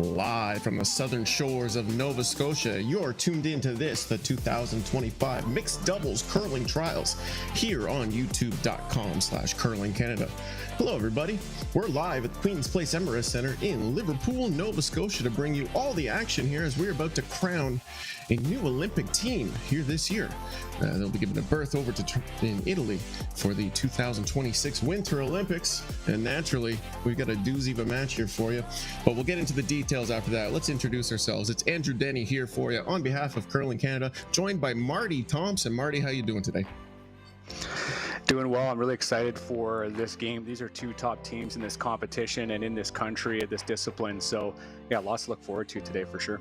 Live from the southern shores of Nova Scotia, you're tuned into this, the 2025 Mixed Doubles Curling Trials, here on youtube.com/curlingcanada. Hello everybody, we're live at the Queen's Place Emirates Centre in Liverpool, Nova Scotia to bring you all the action here as we're about to crown a new Olympic team here this year. They'll be given a berth over in Italy for the 2026 Winter Olympics, and naturally we've got a doozy of a match here for you, but we'll get into the details after that. Let's introduce ourselves. It's Andrew Denny here for you on behalf of Curling Canada, joined by Marty Thompson. Marty, how you doing today? Doing well. I'm really excited for this game. These are two top teams in this competition and in this country at this discipline, so yeah, lots to look forward to today for sure.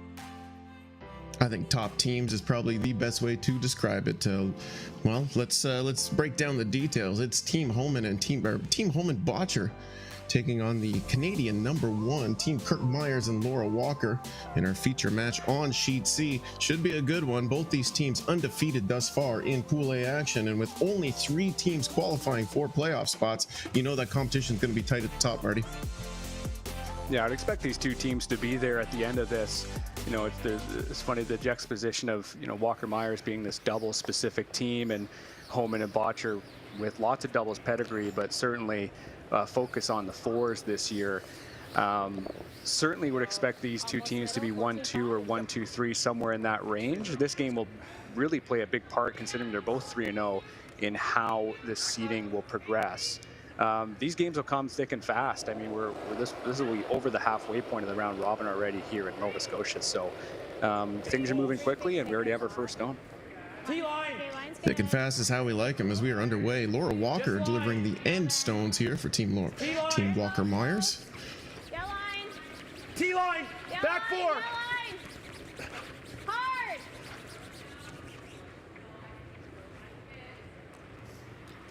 I think top teams is probably the best way to describe it. Well, let's break down the details. It's Team Homan and Team Homan Botcher taking on the Canadian #1 Team Kirk Myers and Laura Walker in our feature match on Sheet C. Should be a good one. Both these teams undefeated thus far in Pool A action, and with only 3 teams qualifying for playoff spots, you know that competition is going to be tight at the top, Marty. Yeah, I'd expect these two teams to be there at the end of this. You know, it's funny, the juxtaposition of, you know, Walker Myers being this double specific team and Homan and Botcher with lots of doubles pedigree, but certainly focus on the fours this year. Certainly would expect these two teams to be 1-2 or 1-2-3, somewhere in that range. This game will really play a big part, considering they're both 3-0, in how the seeding will progress. These games will come thick and fast. I mean, this will be over the halfway point of the round robin already here in Nova Scotia. So things are moving quickly, and we already have our first stone. Thick and fast is how we like them as we are underway. Laura Walker delivering the end stones here for Team Walker Myers. T-line, back 4.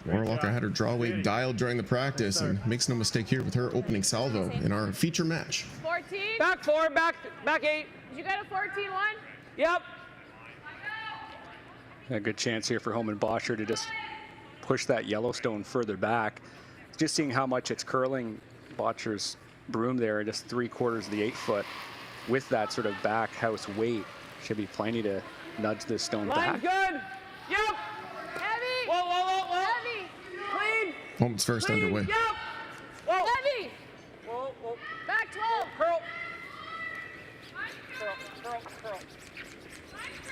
Laura Walker had her draw weight dialed during the practice and makes no mistake here with her opening salvo in our feature match. 14. Back 4, back 8. You got a 14-1? Yep. A good chance here for Homan Botcher to just push that Yellowstone further back. Just seeing how much it's curling Botcher's broom there, just 3/4 of the 8-foot with that sort of back house weight. Should be plenty to nudge this stone back. Good. Yep. Heavy. Whoa. Heavy. Clean. Homan's first Clean. underway. Yep. Whoa. Heavy. Whoa. Back 12. Curl.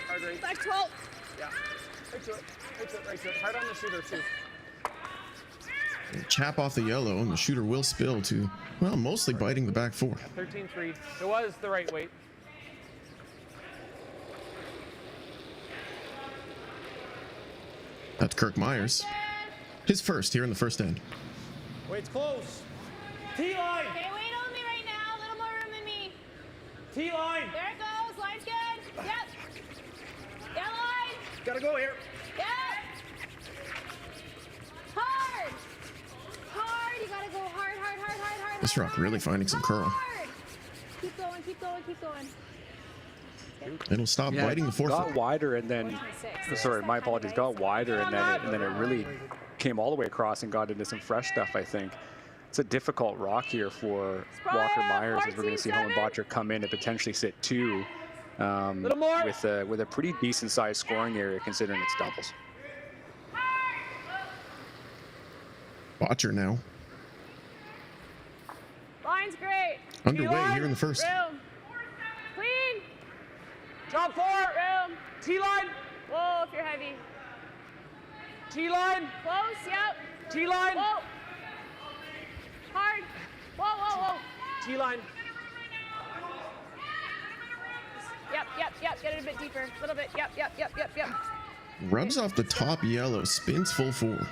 Hard right. Back 12. Yeah. Right to it. Hard on the shooter too. Chap off the yellow, and the shooter will spill to, well, mostly biting the back 4. 13-3. It was the right weight. That's Kirk Myers. His first here in the first end. Weight's close. T-line. Okay, wait on me right now. A little more room than me. T-line. There it goes. Line's good. Yep. Yeah, line. Gotta go here. Yep. Hard. You gotta go hard. This rock really finding some curl. Hard. Keep going. It'll stop biting the 4 got foot. wider and then, sorry, my apologies, got wider and then it really came all the way across and got into some fresh stuff, I think. It's a difficult rock here for Walker Myers, as we're going to see Homan Botcher come in and potentially sit 2 with a pretty decent sized scoring area considering it's doubles. Botcher now. Line's great. Underway here in the first. Room. Clean. Job 4. Room. T-line. Whoa, if you're heavy. T-line. Close, yep. T-line. Whoa. Hard. Whoa. T-line. Yep. Get it a bit deeper. A little bit. Yep. Rubs off the top yellow, spins full forward.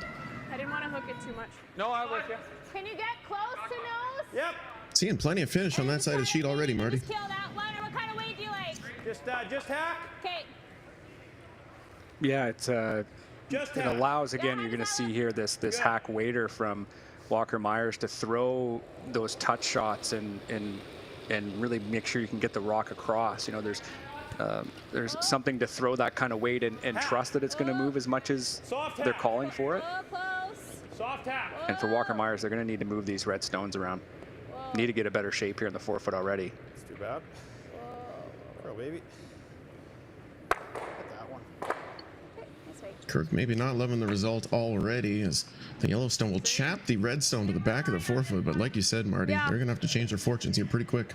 I didn't want to hook it too much. No, I'm with you. Can you get close to nose? Yep. Seeing plenty of finish on that side of the sheet already, Marty. Just kill that liner. What kind of weight do you like? Just hack. Okay. Yeah, it allows, again, you're going to see here this hack waiter from Walker Myers to throw those touch shots and really make sure you can get the rock across. You know, there's something to throw that kind of weight and trust that it's going to move as much as they're calling for it. Close. Soft tap. And for Walker Myers, they're going to need to move these red stones around. Whoa. Need to get a better shape here in the 4-foot already. It's too bad. Curl, baby. Get that one. That's right. Kirk maybe not loving the result already, as the Yellowstone will chap the Redstone to the back of the 4-foot. But like you said, Marty, Yeah. they're gonna have to change their fortunes here pretty quick.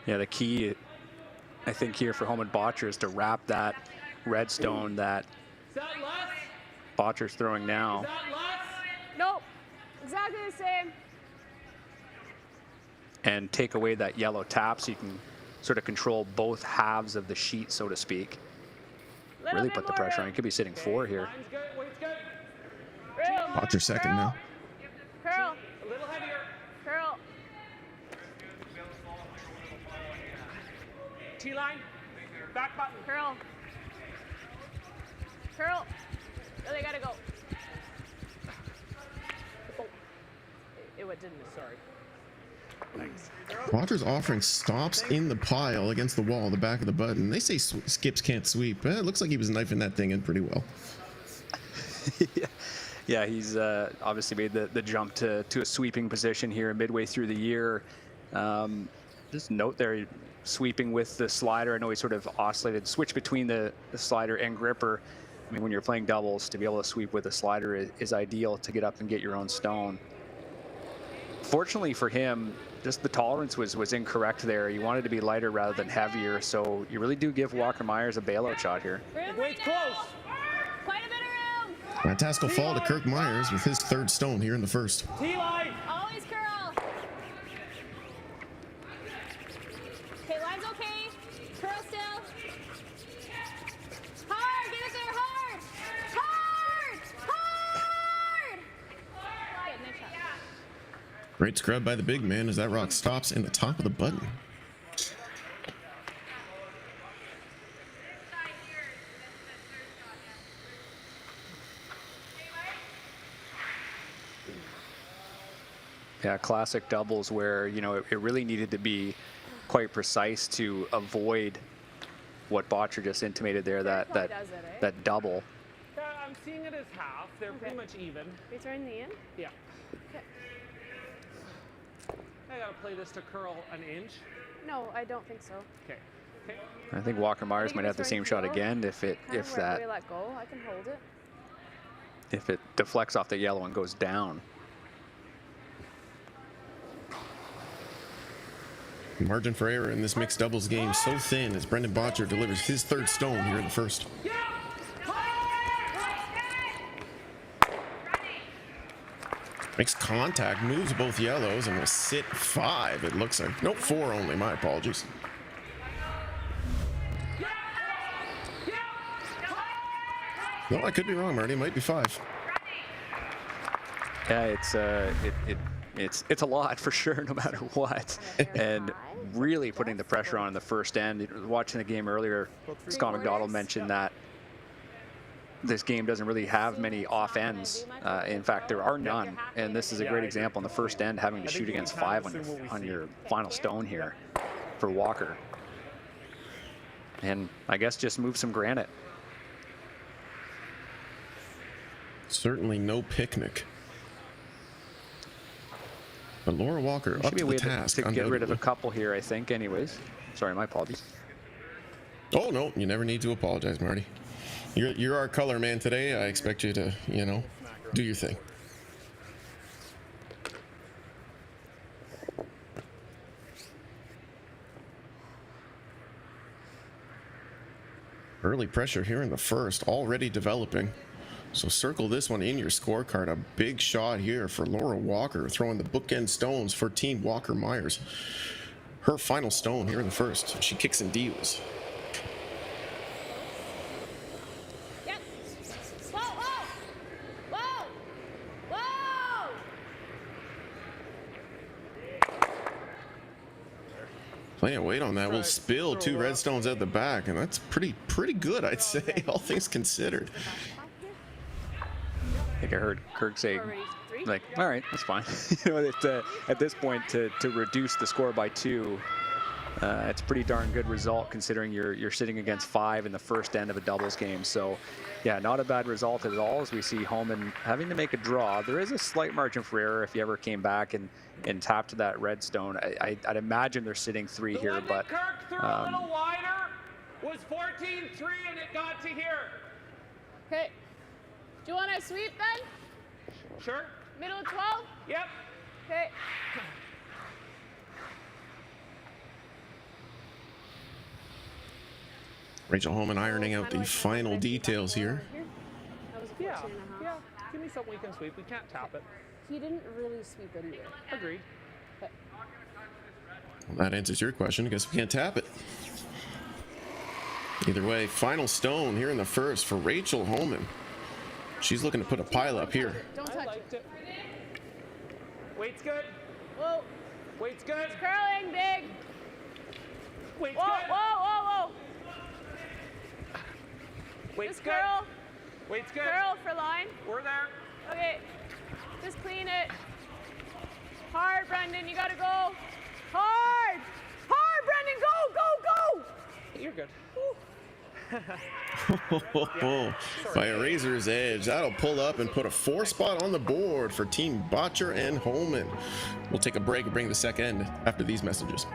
Yeah, the key, I think, here for Home and Botcher is to wrap that Redstone that Botcher's throwing now. Nope. Exactly the same. And take away that yellow tap so you can sort of control both halves of the sheet, so to speak. Little Really bit put the more pressure on. room. You could be sitting 4 here. Line's good. Weight's good. Curl. Botcher second now. Curl. A little heavier. Curl. T-line. Back button. Curl. Curl. Really gotta go. It didn't. Sorry. Thanks. Botcher's offering stops in the pile against the wall, the back of the button. They say skips can't sweep. It looks like he was knifing that thing in pretty well. Yeah, he's obviously made the jump to a sweeping position here midway through the year. Just note there, sweeping with the slider. I know he sort of oscillated, switch between the slider and gripper. I mean, when you're playing doubles, to be able to sweep with the slider is ideal to get up and get your own stone. Fortunately for him, just the tolerance was incorrect there. You wanted to be lighter rather than heavier, so you really do give Walker Myers a bailout shot here. Room Weight's right now. close. Quite a bit of room. That task will fall to Kirk Myers with his 3rd stone here in the 1st. T-line. Always curl. Okay, line's okay. Curl still. Hard, get it there, hard. Hard, hard. Good, nice shot. Great scrub by the big man as that rock stops in the top of the button. Yeah, classic doubles where, you know, it really needed to be quite precise to avoid what Botcher just intimated there, that Probably does it, eh? that double. I'm seeing it as half. They're pretty much even. Are you throwing the in? Yeah. Okay. I gotta play this to curl an inch. No, I don't think so. Okay. Okay. I think Walker Myers think might it have the was same throwing shot low. again if Wherever that we let go, I can hold it. if it deflects off the yellow and goes down. Margin for error in this mixed doubles game so thin as Brendan Botcher delivers his 3rd stone here in the 1st. Makes contact, moves both yellows, and will sit 5. It looks like. Nope, 4 only. My apologies. No, I could be wrong, Marty. It might be 5. Yeah, it's a lot for sure, no matter what. And really putting the pressure on in the first end. Watching the game earlier, Scott McDonald mentioned that this game doesn't really have many off ends. In fact, there are none. And this is a great example in the first end, having to shoot against 5 on your final stone here for Walker. And I guess just move some granite. Certainly no picnic. But Laura Walker up Should be to a the way task. to get rid of a undoubtedly. couple here, I think, anyways. Sorry, my apologies. Oh no, you never need to apologize, Marty. You're our color man today. I expect you to, you know, do your thing. Early pressure here in the 1st, already developing. So circle this one in your scorecard. A big shot here for Laura Walker, throwing the bookend stones for Team Walker Myers. Her final stone here in the 1st. She kicks in divas. Yep. Whoa, whoa. Whoa. Whoa. Plenty of weight on that. We'll spill 2 redstones at the back, and that's pretty good, I'd say, all things considered. I think I heard Kirk say, Already 3? like, all right, that's fine. You know, at this point, to reduce the score by 2 It's a pretty darn good result considering you're sitting against 5 in the first end of a doubles game. So yeah, not a bad result at all, as we see Holman having to make a draw. There is a slight margin for error if you ever came back and tapped that redstone. I'd imagine they're sitting 3 here, but Kirk threw a little wider was 14-3 and it got to here. Okay. Do you want to sweep then? Sure. Middle of 12? Yep. Okay. Rachel Holman ironing out the final details here. That was a 14 Yeah. and a half. Yeah. Give me something we can sweep. We can't tap it. He didn't really sweep it either. Agreed. But Well, that answers your question. I guess we can't tap it. Either way, final stone here in the first for Rachel Holman. She's looking to put a pile up here. don't I touch liked it. it. Weight's good. Whoa. Weight's good. Curling big. Weight's Whoa, good. whoa, whoa, whoa. Weight's Just good. curl. Weight's good. Curl for line. We're there. Okay. Just clean it. Hard, Brendan. You gotta go. Hard. Hard, Brendan. Go, go, go. You're good. By a razor's edge. That'll pull up and put a 4 spot on the board for Team Botcher and Holman. We'll take a break and bring the second after these messages.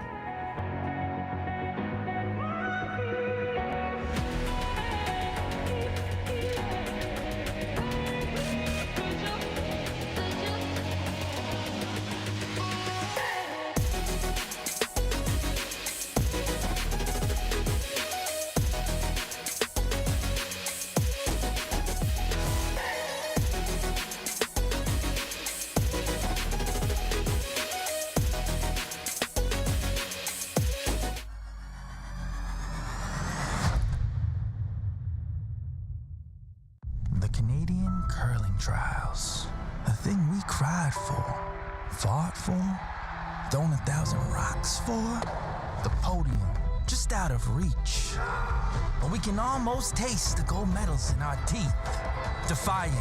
The Canadian curling trials. A thing we cried for, fought for, thrown 1,000 rocks for. The podium, just out of reach. But we can almost taste the gold medals in our teeth. Defiant,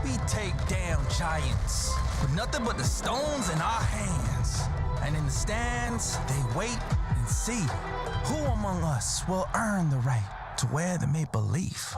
we take down giants. With nothing but the stones in our hands. And in the stands, they wait and see who among us will earn the right to wear the maple leaf.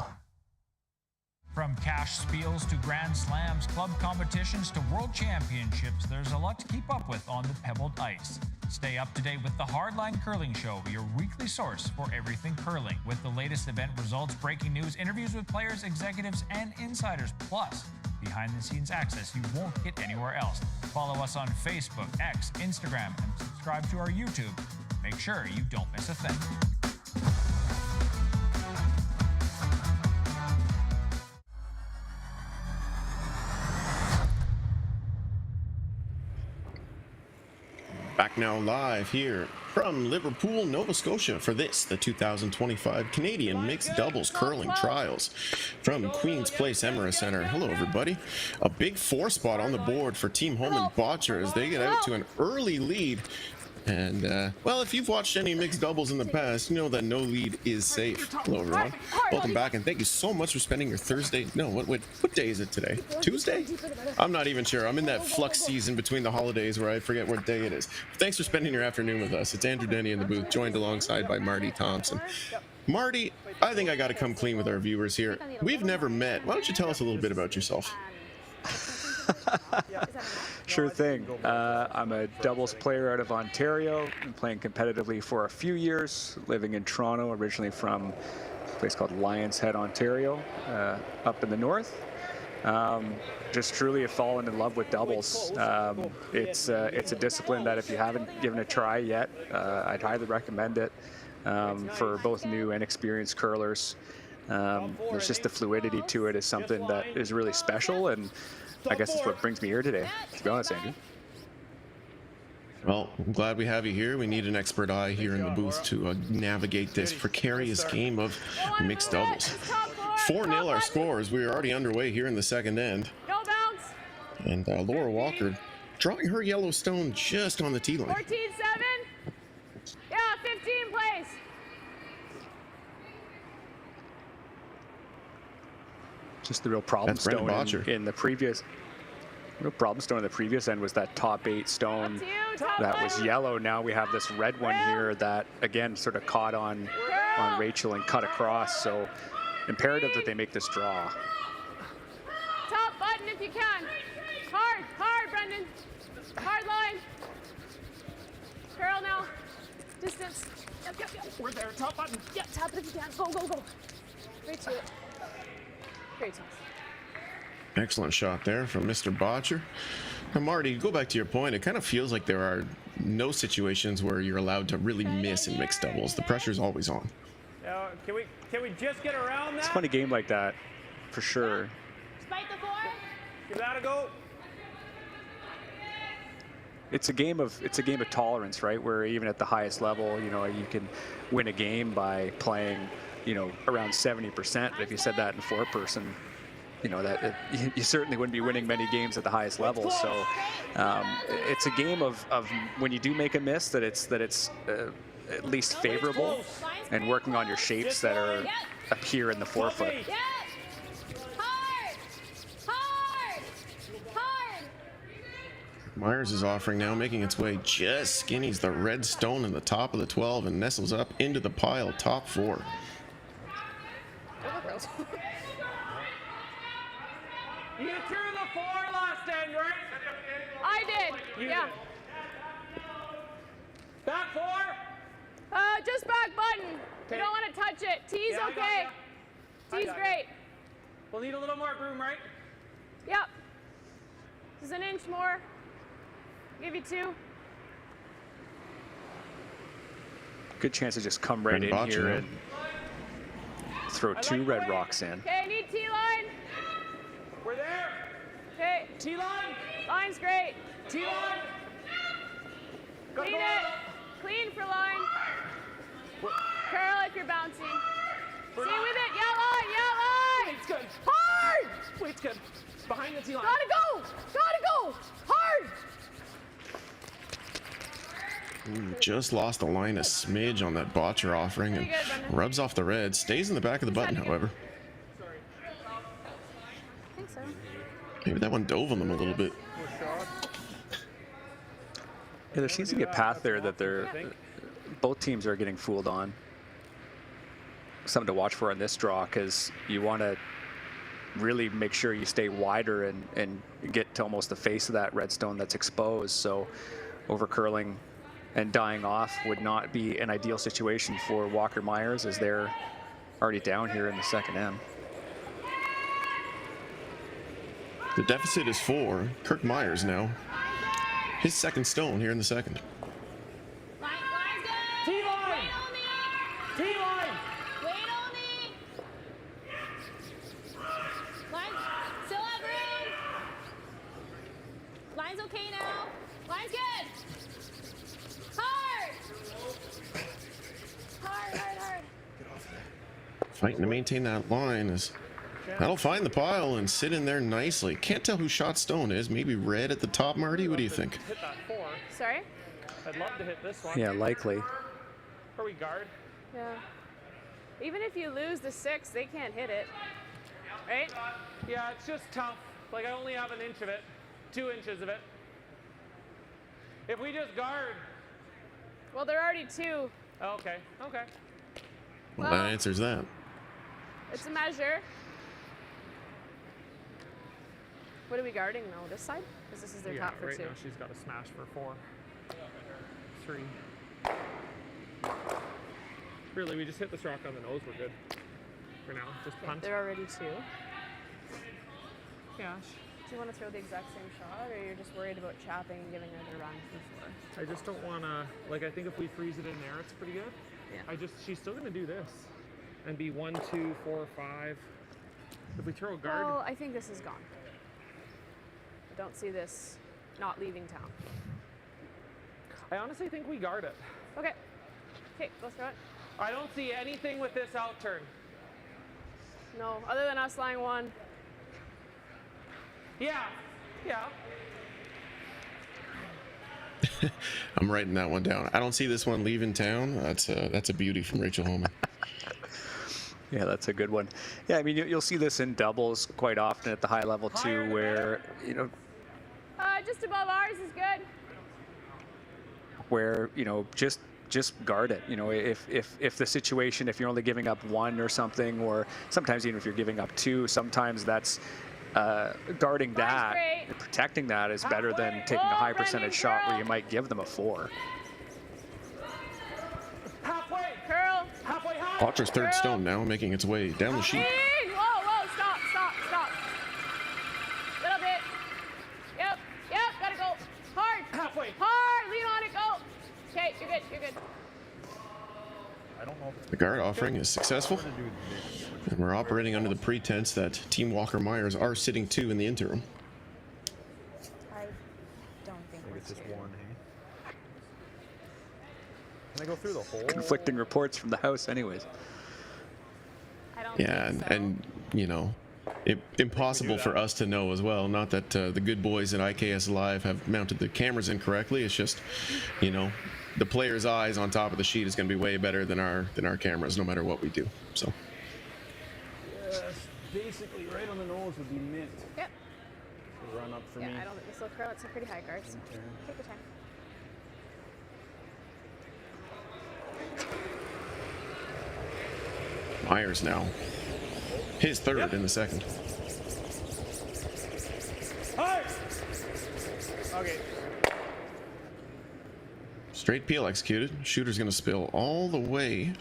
From cash spiels to Grand Slams, club competitions to world championships, there's a lot to keep up with on the pebbled ice. Stay up to date with the Hardline Curling Show, your weekly source for everything curling, with the latest event results, breaking news, interviews with players, executives, and insiders, plus behind-the-scenes access you won't get anywhere else. Follow us on Facebook, X, Instagram, and subscribe to our YouTube. Make sure you don't miss a thing. Back now live here from Liverpool, Nova Scotia for this, the 2025 Canadian Mixed Doubles Curling Trials from Queen's Place Emera Center. Hello, everybody. A big 4 spot on the board for Team Holman Botcher as they get out to an early lead. And, well, if you've watched any mixed doubles in the past, you know that no lead is safe. Hello, everyone. Welcome back, and thank you so much for spending your Thursday. No, what day is it today? Tuesday? I'm not even sure. I'm in that flux season between the holidays where I forget what day it is. Thanks for spending your afternoon with us. It's Andrew Denny in the booth, joined alongside by Marty Thompson. Marty, I think I got to come clean with our viewers here. We've never met. Why don't you tell us a little bit about yourself? Sure thing. I'm a doubles player out of Ontario. Been playing competitively for a few years, living in Toronto, originally from a place called Lions Head, Ontario, up in the north. Just truly have fallen in love with doubles. It's a discipline that if you haven't given it a try yet, I'd highly recommend it for both new and experienced curlers. There's just the fluidity to it is something that is really special, and I guess that's what brings me here today, to be honest, Andrew. Well, I'm glad we have you here. We need an expert eye here in the booth to navigate this precarious game of mixed doubles. 4-0 our scores. We're already underway here in the second end. No bounce. And Laura Walker drawing her yellow stone just on the tee line. 14-7. Yeah, 15 place. Just the real problem That's Brendan stone Botcher. in the previous. The problem stone on the previous end was that top 8 stone that was yellow. Now we have this red one here that, again, sort of caught on Rachel and cut across. So imperative that they make this draw. Top button if you can. Hard, hard, Brendan. Hard line. Curl now. Distance. Yep, yep, yep. We're there. Top button. Yep, tap it if you can. Go, go, go. Right to it. Great toss. Excellent shot there from Mr. Botcher. Now, Marty, go back to your point. It kind of feels like there are no situations where you're allowed to really miss in mixed doubles. The pressure's always on. Can we just get around that? It's a funny game like that, for sure. Spike the 4. Give that a go. It's a game of tolerance, right? Where even at the highest level, you know, you can win a game by playing, you know, around 70%. But if you said that in 4-person, you know, that you certainly wouldn't be winning many games at the highest level. So it's a game of when you do make a miss, that it's at least favorable, and working on your shapes that are appear in the forefoot. Hard! Hard! Hard! Myers is offering now, making its way just skinnies the red stone in the top of the 12 and nestles up into the pile, top 4. You threw the 4 last end, right? I did. Yeah. Did. Back 4. Just back button. We don't want to touch it. T's Yeah, okay. T's great. We'll need a little more broom, right? Yep. Just an inch more. Give you 2. Good chance to just come right in Botcher, here and throw 2 red rocks in. Okay, need T line. We're there. Okay. T line. Line's great. T line. Clean it. Clean for line. Curl if you're bouncing. Stay with it. Yeah, line. Yeah, line. Weight's good. Hard. Weight's good. Behind the T line. Gotta go. Gotta go. Hard. Ooh, just lost the line a smidge on that Botcher offering and rubs off the red. Stays in the back of the button, however. I think so. Maybe that one dove on them a little bit. Yeah, there seems to be a path there that both teams are getting fooled on. Something to watch for on this draw, because you want to really make sure you stay wider and get to almost the face of that redstone that's exposed. So over curling and dying off would not be an ideal situation for Walker Myers, as they're already down here in the second end. The deficit is 4. Kirk Myers now. His second stone here in the second. Line's good. T line. Wait on me. T line. Wait on me. Line, still have room. Line's okay now. Line's good. Hard. Hard, hard, hard. Fighting to maintain that line is... That'll find the pile and sit in there nicely. Can't tell who shot stone is. Maybe red at the top, Marty? What do you think? Hit that 4. Sorry? I'd love to hit this one. Yeah, likely. Or we guard. Yeah. Even if you lose the 6, they can't hit it. Right? Yeah, it's just tough. Like, I only have an inch of it. 2 inches of it. If we just guard. Well, they're already 2. Okay. Okay. Well, that answers that. It's a measure. What are we guarding now? This side? Because this is their top for right 2. now she's got a smash for 4. 3. Really, we just hit this rock on the nose. We're good. For now, just punt. They're already 2. Yeah. Do you want to throw the exact same shot, or you're just worried about chapping and giving her the run for 4? I just don't want to, like, I think if we freeze it in there, it's pretty good. Yeah. She's still going to do this. And be 1, 2, 4, 5. If we throw a guard. Well, I think this is gone. I don't see this not leaving town. I honestly think we guard it. Okay. Okay, let's throw it. I don't see anything with this out turn. No, other than us lying 1. Yeah. Yeah. I'm writing that one down. I don't see this one leaving town. That's a beauty from Rachel Holman. Yeah, that's a good one. Yeah, I mean, you'll see this in doubles quite often at the high level too, where, you know, Just above ours is good. Where, you know, just guard it. You know, if the situation, if you're only giving up 1 or something, or sometimes even if you're giving up 2, sometimes that's guarding that, and protecting that is better than taking a high percentage shot where you might give them a 4. Halfway. Curl. Halfway high. Bottler's third stone now making its way down the sheet. Whoa, stop. Little bit. Yep, gotta go. Hard. Halfway. Hard, lean on it, go. Okay, you're good. I don't know if it's The guard offering is successful, going to do this. and we're operating under the pretense that Team Walker Myers are sitting 2 in the interim. I don't think Maybe we're it's just scared. one, hey? Can I go through the hole? Conflicting reports from the house anyways. I don't Yeah, think so. and you know, impossible for us to know as well. Not that the good boys at IKS Live have mounted the cameras incorrectly. It's just, you know, the player's eyes on top of the sheet is going to be way better than our cameras, no matter what we do. So Yes, basically right on the nose would be mint. Yep. So run up for me. Yeah, I don't think this will curl. It's a pretty high guard. So Turn. take your time. Myers now, his third in the second. Hard. Okay. Straight peel executed. Shooter's going to spill all the way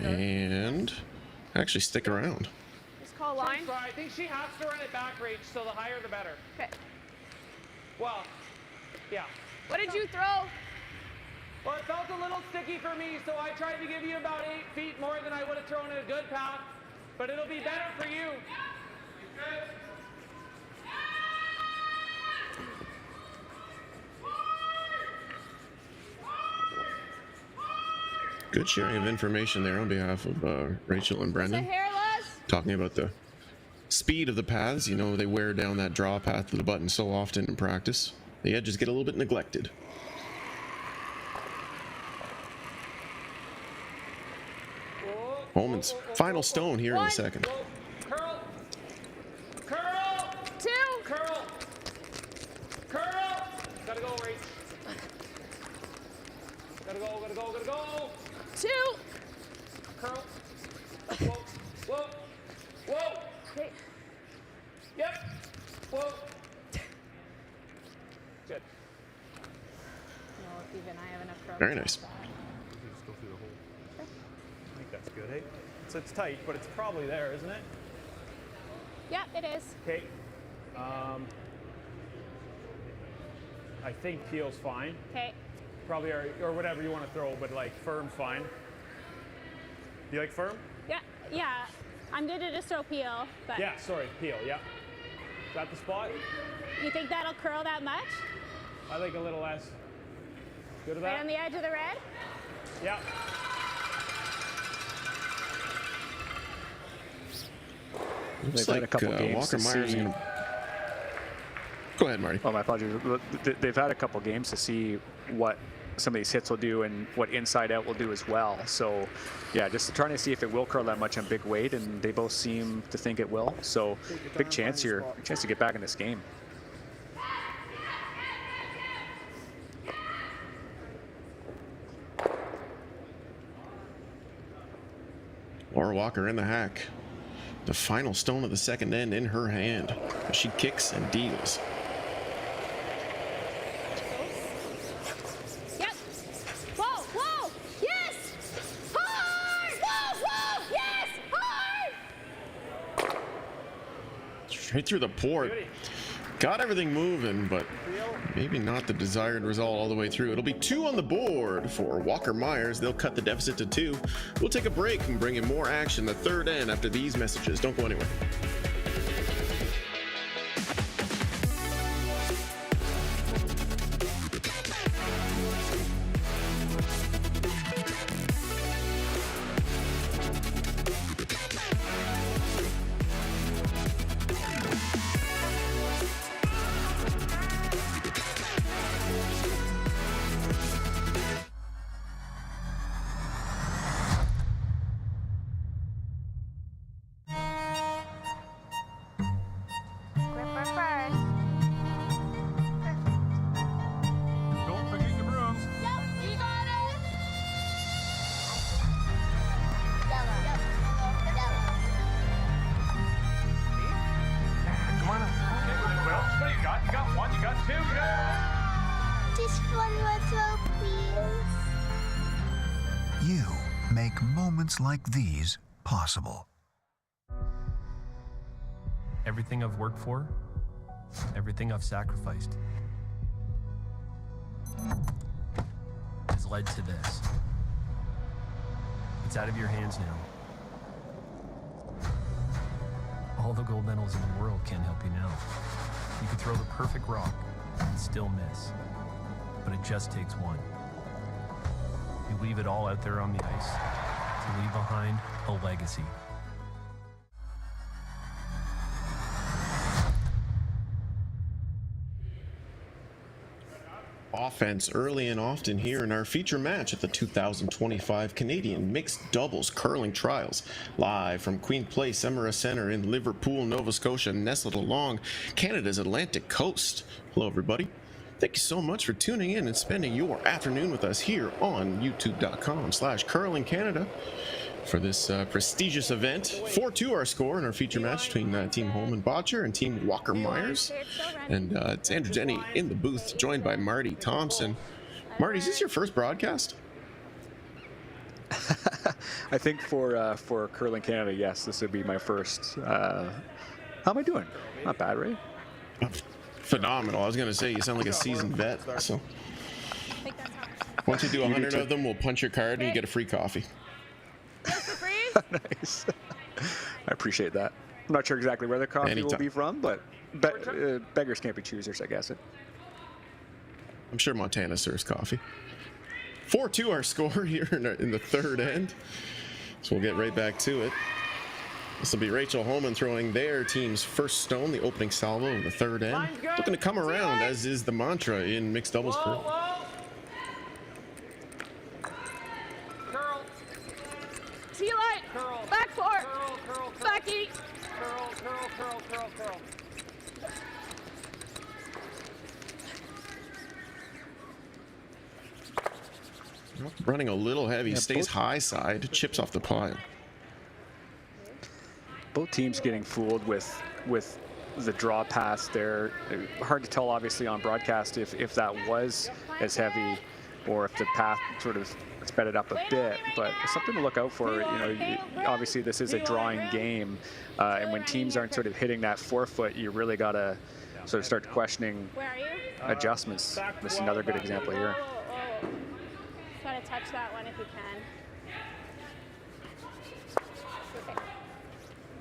and actually stick around. Just call line. So I think she has to run it back range, so the higher the better. Okay. Well, yeah. What did you throw? Well, it felt a little sticky for me, so I tried to give you about 8 feet more than I would have thrown in a good path, but it'll be better for you. Good sharing of information there on behalf of Rachel and So Brendan. hairless. Talking about the speed of the paths. You know, they wear down that draw path to the button so often in practice. The edges get a little bit neglected. Holman's final stone here in the second. Curl. Curl. 2. Curl. Curl. Gotta go, Rach. Gotta go. 2. Curl. Whoa. Okay. Yep. Whoa. Good. No, even I have enough curl. Very nice. You just go through the hole. I think that's good, hey? So it's tight, but it's probably there, isn't it? Yeah, it is. Okay. I think peel's fine. Okay. Probably, or whatever you want to throw, but like firm's fine. Do you like firm? Yeah. I'm good to just throw peel, but Yeah, sorry, peel, yeah. Is that the spot? you think that'll curl that much? I like a little less. Good of Right on that? the edge of the red? Yeah. Looks They've had like a couple games Walker to Myers is see- going to... Go ahead, Marty. Oh, my apologies. They've had a couple games to see what some of these hits will do and what inside out will do as well. So, yeah, just trying to see if it will curl that much on big weight, and they both seem to think it will. So, big chance here, chance to get back in this game. Laura Walker in the hack. The final stone of the second end in her hand as she kicks and deals. Yep. Whoa. Yes. Hard. Whoa. Yes. Hard. Straight through the port. Got everything moving, but maybe not the desired result all the way through. It'll be 2 on the board for Walker Myers. They'll cut the deficit to 2. We'll take a break and bring in more action the third end after these messages. Don't go anywhere. shot. You got one. You got two. You got... Just one more throw, please. You make moments like these possible. Everything I've worked for, everything I've sacrificed, has led to this. It's out of your hands now. All the gold medals in the world can't help you now. You could throw the perfect rock and still miss, but it just takes one. You leave it all out there on the ice to leave behind a legacy. Offense early and often here in our feature match at the 2025 Canadian Mixed Doubles Curling Trials, live from Queen Place Emera Centre in Liverpool, Nova Scotia, nestled along Canada's Atlantic coast. Hello everybody. Thank you so much for tuning in and spending your afternoon with us here on youtube.com/curlingcanada for this prestigious event. 4-2 our score in our feature match between Team HOM and Botcher and Team Walker Myers. And it's Andrew Denny in the booth, joined by Marty Thompson. Marty, is this your first broadcast? I think for Curling Canada, yes, this would be my first. How am I doing? Not bad, right? Phenomenal. I was going to say, you sound like a seasoned vet. So once you do 100 of them, we'll punch your card and you get a free coffee. Nice. I appreciate that. I'm not sure exactly where the coffee will be from, but beggars can't be choosers, I guess. I'm sure Montana serves coffee. 4-2 our score here in the third end. So we'll get right back to it. This will be Rachel Holman throwing their team's first stone, the opening salvo in the third end. Looking to come around, as is the mantra in mixed doubles curling. T-line, back four, back eight. Curl. Running a little heavy, stays high side, chips off the pile. Both teams getting fooled with the draw pass there. Hard to tell, obviously, on broadcast if that was as heavy or if the path sort of sped it up a bit, but something to look out for. You know, obviously this is a drawing game, and when teams aren't sort of hitting that forefoot, you really got to sort of start questioning adjustments. This is another good example here. Try to touch that one if you can.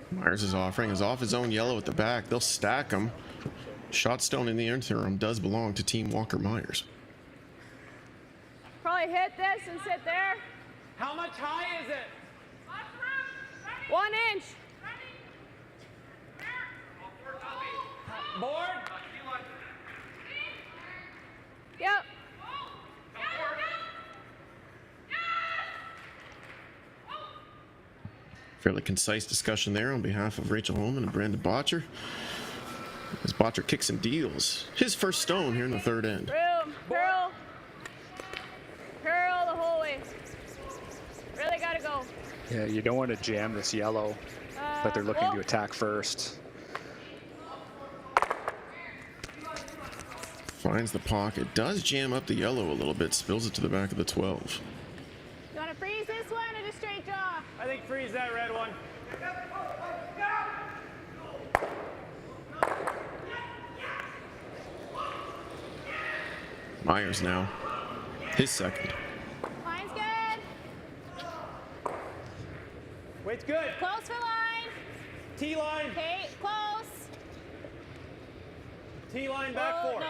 Myers is offering is off his own yellow at the back. They'll stack him. Shot stone in the interim does belong to Team Walker Myers. Probably hit this and sit there. How much high is it? 1 inch. Board? Yep. Fairly concise discussion there on behalf of Rachel Holman and Brandon Botcher. As Botcher kicks and deals his first stone here in the third end. Room. Curl. Curl the whole way. Really gotta go. Yeah, you don't want to jam this yellow, but they're looking to attack first. Finds the pocket, does jam up the yellow a little bit, spills it to the back of the 12. You wanna freeze this one or just straight draw? I think freeze that red one. Myers now, his second. Line's good. Wait's good. Close for line. T-line. Okay, close. T-line back Oh, four. no.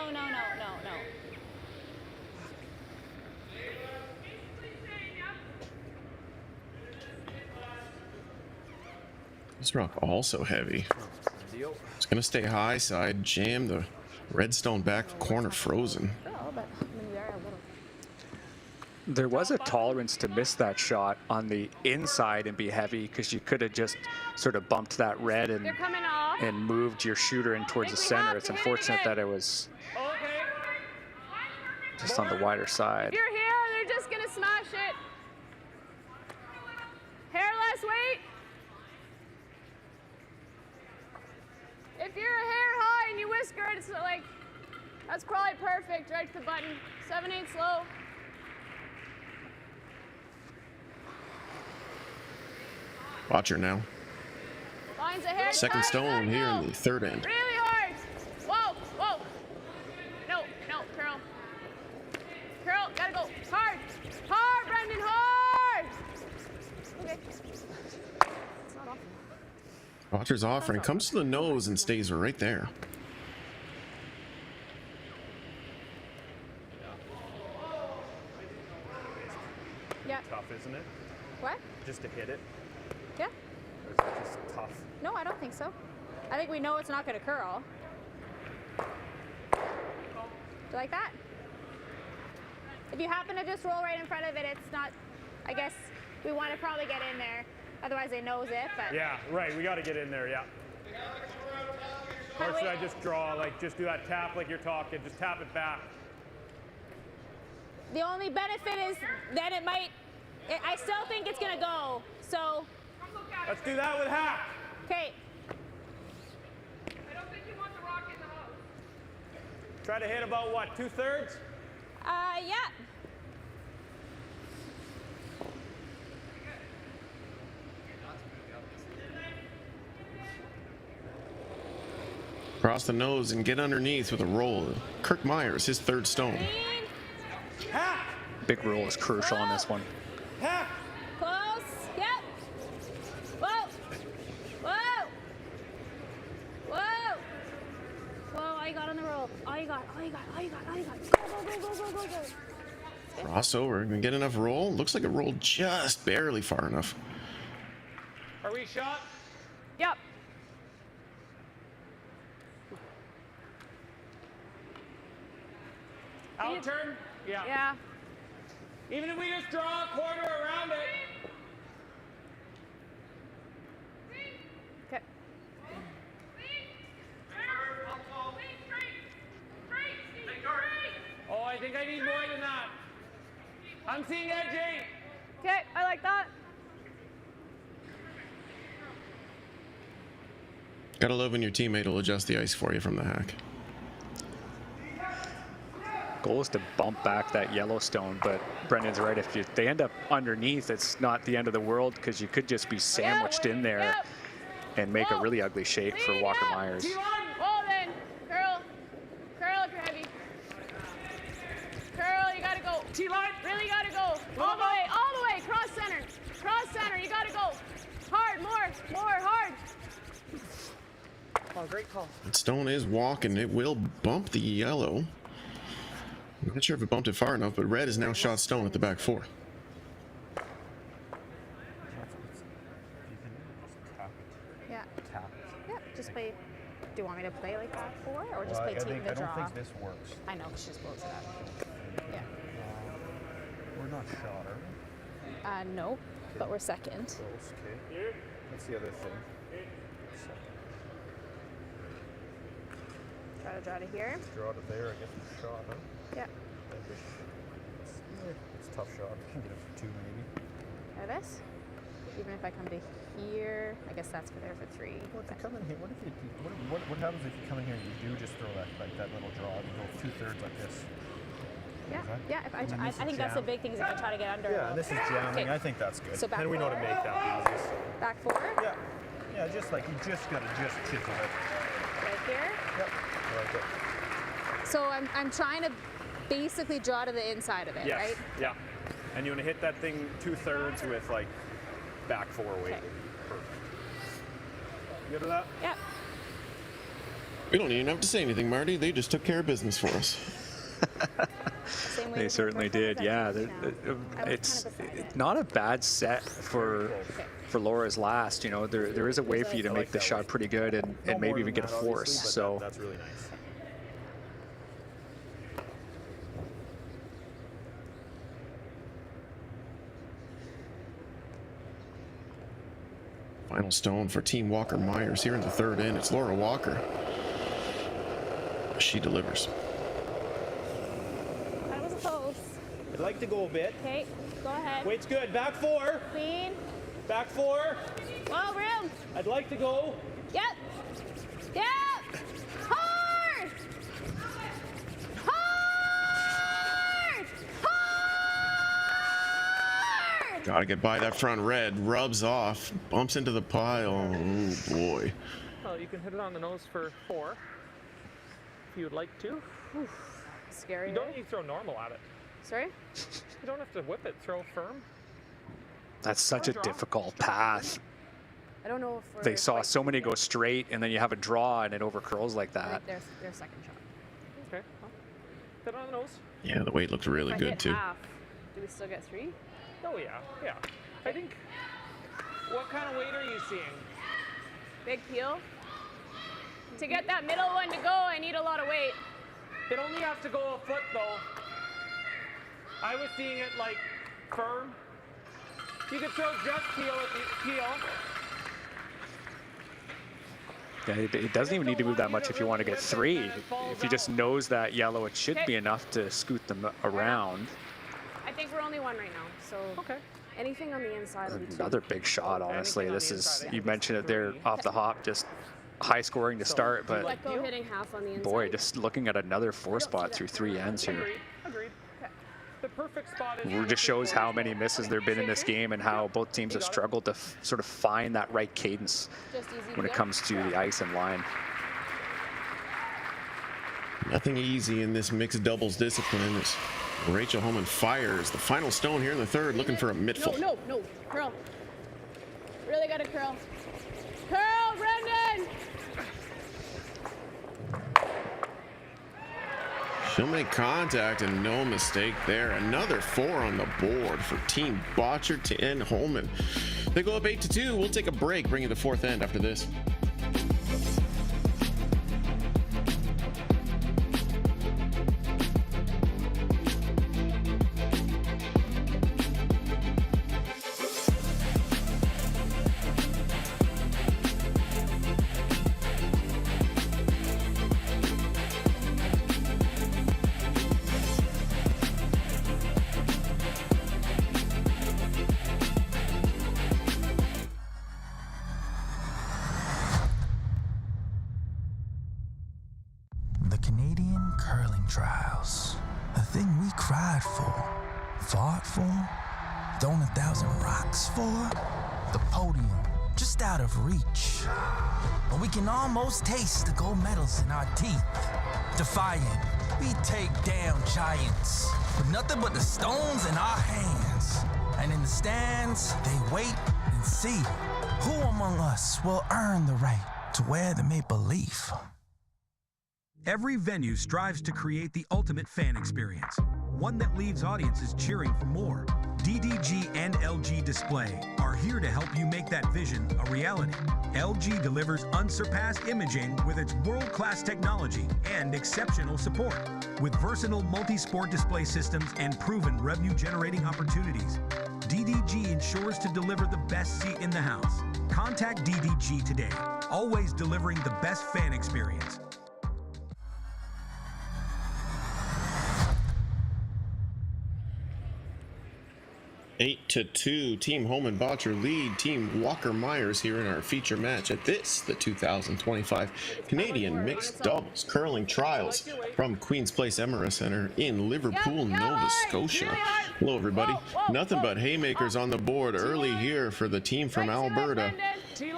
This rock also heavy. It's gonna stay high side, jam the redstone back corner frozen. There was a tolerance to miss that shot on the inside and be heavy, because you could have just sort of bumped that red and They're coming off. moved your shooter in towards the center. It's unfortunate that it was just on the wider side. If you're here, they're just gonna smash it. Hair less weight. If you're a hair high and you whip just good. It's like, that's probably perfect, right to the button. 7/8 slow. Watcher now. Lines ahead. Second tight, stone here no. in the third end. Really hard. Whoa, whoa. No, curl. Curl, gotta go. Hard. Hard, Brendan, hard. Okay. It's not off. Watcher's offering, comes to the nose and stays right there. Yeah. Tough, isn't it? What? Just to hit it. Yeah. Or is it just tough? No, I don't think so. I think we know it's not going to curl. Do you like that? If you happen to just roll right in front of it, it's not, I guess we want to probably get in there. Otherwise they nose it, but. Yeah, right. We got to get in there, yeah. Or should I just draw, like, just do that tap like you're talking, just tap it back? The only benefit is then it might, I still think it's going to go, so. Let's do that with hack. Okay. I don't think you want the rock in the house. Try to hit about, what, 2/3? Yeah. Cross the nose and get underneath with a roll. Kirk Myers, his third stone. Hack! Big roll is crucial on this one. Hack! Close. Yep. Whoa. Whoa. Whoa. Whoa, all you got on the roll. All you got. Go, go. Crossover, can get enough roll? Looks like it rolled just barely far enough. Are we shot? Yep. Out turn? Yeah. Yeah. Even if we just draw a quarter around it. Okay. Oh, I think I need more than that. I'm seeing edge 8. Okay, I like that. Gotta love when your teammate will adjust the ice for you from the hack. Goal is to bump back that Yellowstone, but Brendan's right. If they end up underneath, it's not the end of the world because you could just be sandwiched in there and make a really ugly shape for Walker Myers. Well then, curl if you're heavy. Curl, you gotta go. T-line. Really gotta go. All the way, cross center, you gotta go. Hard, more, hard. Oh, great call. That stone is walking, it will bump the yellow. I'm not sure if it bumped it far enough, but red is now shot stone at the back 4. Yeah. Tap. Yep, just play. Do you want me to play like that 4 or just play take the draw? I don't think this works. I know, she just blows it up. Yeah. We're not shot, are we? No, but we're second. Close, okay. That's the other thing. Try to draw to here. Draw to there, I guess it's shot, huh? Yeah. It's a tough shot. We can get it for 2 maybe. Try this. Even if I come to here, I guess that's for there for 3. Well, if you come in here, what happens if you come in here and you do just throw that little draw and go 2/3 like this? Yeah. If I think that's the big thing is if I try to get under. Yeah, and this is jamming. I think that's good. So back and we know to 4. make that easiest. Back 4. Yeah. Yeah, just like you just gotta chisel it. Right here. Yep. I like it. So I'm trying to basically draw to the inside of it, Yes. right? Yeah. And you want to hit that thing 2/3 with like back 4 weight. Okay. Perfect. You good with that? Yep. We don't even have to say anything, Marty. They just took care of business for us. They certainly did. Yeah, it's not a bad set for Laura's last. You know, there is a way for you to make the shot pretty good and maybe even get a force. So that's really nice. Final stone for Team Walker Myers here in the third end. It's Laura Walker. She delivers. That was close. I'd like to go a bit. Okay, go ahead. Weight's good. Back 4. Clean. Back 4. Well, room. I'd like to go. Yep. Yep. Hard. Gotta get by that front red. Rubs off. Bumps into the pile. Oh, boy. Well, you can hit it on the nose for 4 if you would like to. Scary. You don't need to throw normal at it. Sorry? You don't have to whip it. Throw firm. That's such a difficult path. I don't know if They saw so many go straight, and then you have a draw, and it overcurls like that. Their second shot. Okay. Well, hit it on the nose. Yeah, the weight looked really good, too. Half, do we still get 3? Oh, yeah. Yeah. I think... What kind of weight are you seeing? Big peel. To get that middle one to go, I need a lot of weight. It only has to go a foot, though. I was seeing it, like, firm. You could throw just peel at the peel. Yeah, it doesn't even need to move that much if you want to get 3. If you just nose that yellow, it should be enough to scoot them around. I think we're only 1 right now, so anything on the inside will be 2. Another big shot, honestly. This is, you mentioned it there off the hop, just high scoring to start, but Let go hitting half on the inside. boy, just looking at another 4 spot through 3 ends here. Agreed. The perfect spot is... It just shows how many misses there have been in this game and how both teams have struggled to sort of find that right cadence when it comes to the ice and line. Nothing easy in this mixed doubles discipline. As Rachel Holman fires the final stone here in the third, looking for a midfield. No, curl. Really gotta curl. Curl, Brendan! She'll make contact and no mistake there. Another 4 on the board for Team Botcher and Holman. They go up 8-2. We'll take a break, bring you the 4th end after this. The Canadian curling trials. A thing we cried for, fought for, thrown 1,000 rocks for. The podium, just out of reach. But we can almost taste the gold medals in our teeth. Defiant, we take down giants with nothing but the stones in our hands. And in the stands, they wait and see who among us will earn the right to wear the maple leaf. Every venue strives to create the ultimate fan experience, one that leaves audiences cheering for more. DDG and LG Display are here to help you make that vision a reality. LG delivers unsurpassed imaging with its world-class technology and exceptional support. With versatile multi-sport display systems and proven revenue-generating opportunities, DDG ensures to deliver the best seat in the house. Contact DDG today, always delivering the best fan experience. 8-2, Team Holman Botcher lead Team Walker Myers here in our feature match at this, the 2025 Canadian Mixed Doubles Curling Trials from Queen's Place Emera Center in Liverpool, Nova Scotia. Hello everybody. Nothing but haymakers on the board early here for the team from Alberta.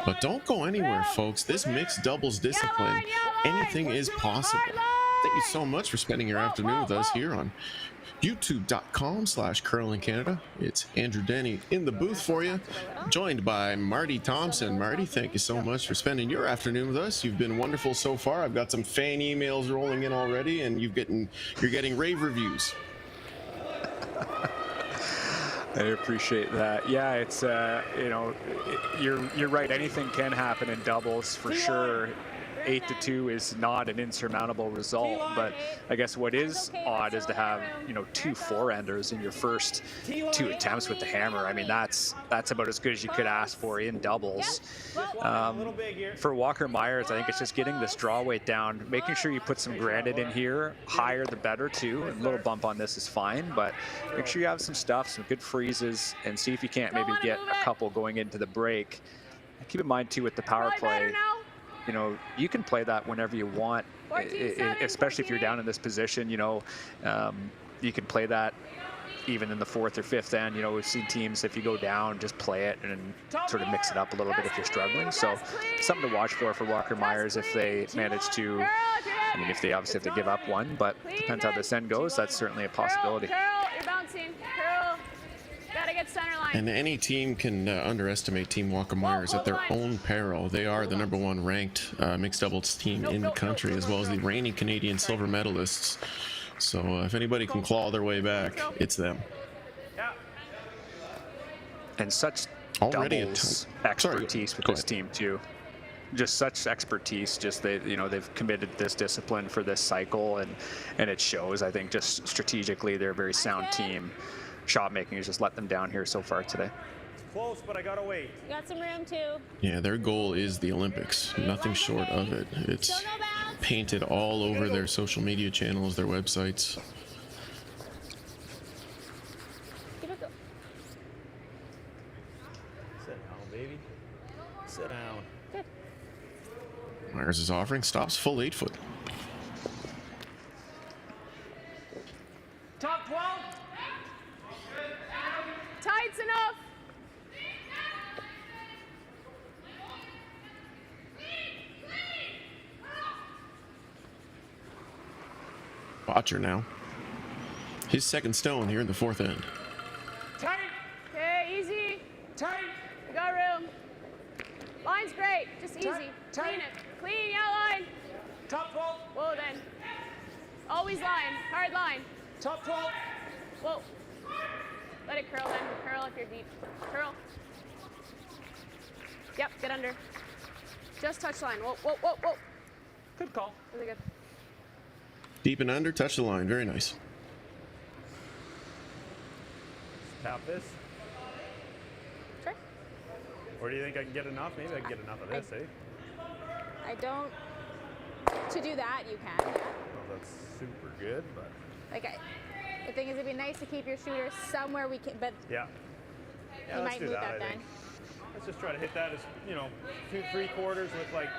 But don't go anywhere, folks. This mixed doubles discipline, anything is possible. Thank you so much for spending your afternoon with us here on youtube.com/curlingcanada. It's Andrew Denny in the booth for you, joined by Marty Thompson. Marty, thank you so much for spending your afternoon with us. You've been wonderful so far. I've got some fan emails rolling in already, and you're getting rave reviews. I appreciate that. Yeah, it's you're right. Anything can happen in doubles for sure. 8-2 is not an insurmountable result, but I guess what is odd is to have 2 4-enders in your first 2 attempts with the hammer. I mean, that's about as good as you could ask for in doubles. For Walker Myers, I think it's just getting this draw weight down, making sure you put some granite in here, higher the better too. A little bump on this is fine, but make sure you have some stuff, some good freezes, and see if you can't maybe get a couple going into the break. Keep in mind too with the power play, you can play that whenever you want, especially if you're down in this position. You can play that even in the 4th or 5th end. You know, we've seen teams, if you go down, just play it and sort of mix it up a little bit if you're struggling. So something to watch for Walker Myers if they manage to, I mean, if they give up one, but depends how this end goes. That's certainly a possibility. Curl, you're bouncing. Curl. Gotta get center line. And any team can underestimate Team Walker Myers at their own peril. They are the #1 ranked mixed doubles team in the country, as well as the reigning Canadian silver medalists. So if anybody can claw their way back, it's them. And such Already doubles expertise with this team too. Just such expertise. Just they've committed this discipline for this cycle, and it shows. I think just strategically, they're a very sound team. Shot making has just let them down here so far today. It's close, but I gotta wait. You got some room too. Yeah, their goal is the Olympics. Nothing short of it. It's painted all over their social media channels, their websites. Give it go. Sit down, baby. Sit down. Good. Myers is offering, stops full 8-foot. Top 12. Tights enough. Botcher now. His second stone here in the 4th end. Tight. Okay, easy. Tight. We got room. Line's great. Just easy. Clean it. Clean, yeah, line. Top 12. Whoa, then. Always line. Hard line. Top 12. Whoa. Let it curl then. Curl if you're deep. Curl. Yep, get under. Just touch line. Whoa, whoa, whoa, whoa. Good call. Really good. Deep and under, touch the line. Very nice. Tap this. Sure. Or do you think I can get enough? Maybe I can get enough of this, eh? I don't. To do that, you can. Yeah. Well, that's super good, but. Like, the thing is, it'd be nice to keep your shooter somewhere we can, but Yeah. Yeah, you let's might do move that, that I then. think. Let's just try to hit that as, 2-3/4 with like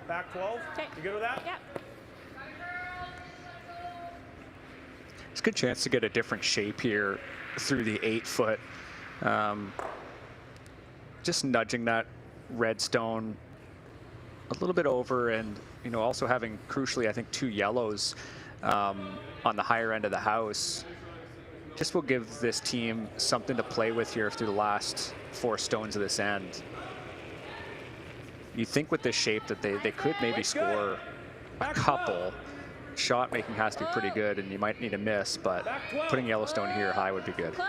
back 12. Okay. You good with that? Yep. It's a good chance to get a different shape here through the 8-foot. Just nudging that red stone a little bit over, and also having, crucially, I think 2 yellows on the higher end of the house just will give this team something to play with here through the last 4 stones of this end. You think with this shape that they could maybe score a couple. Shot making has to be pretty good, and you might need a miss, but putting Yellowstone here high would be good. Close.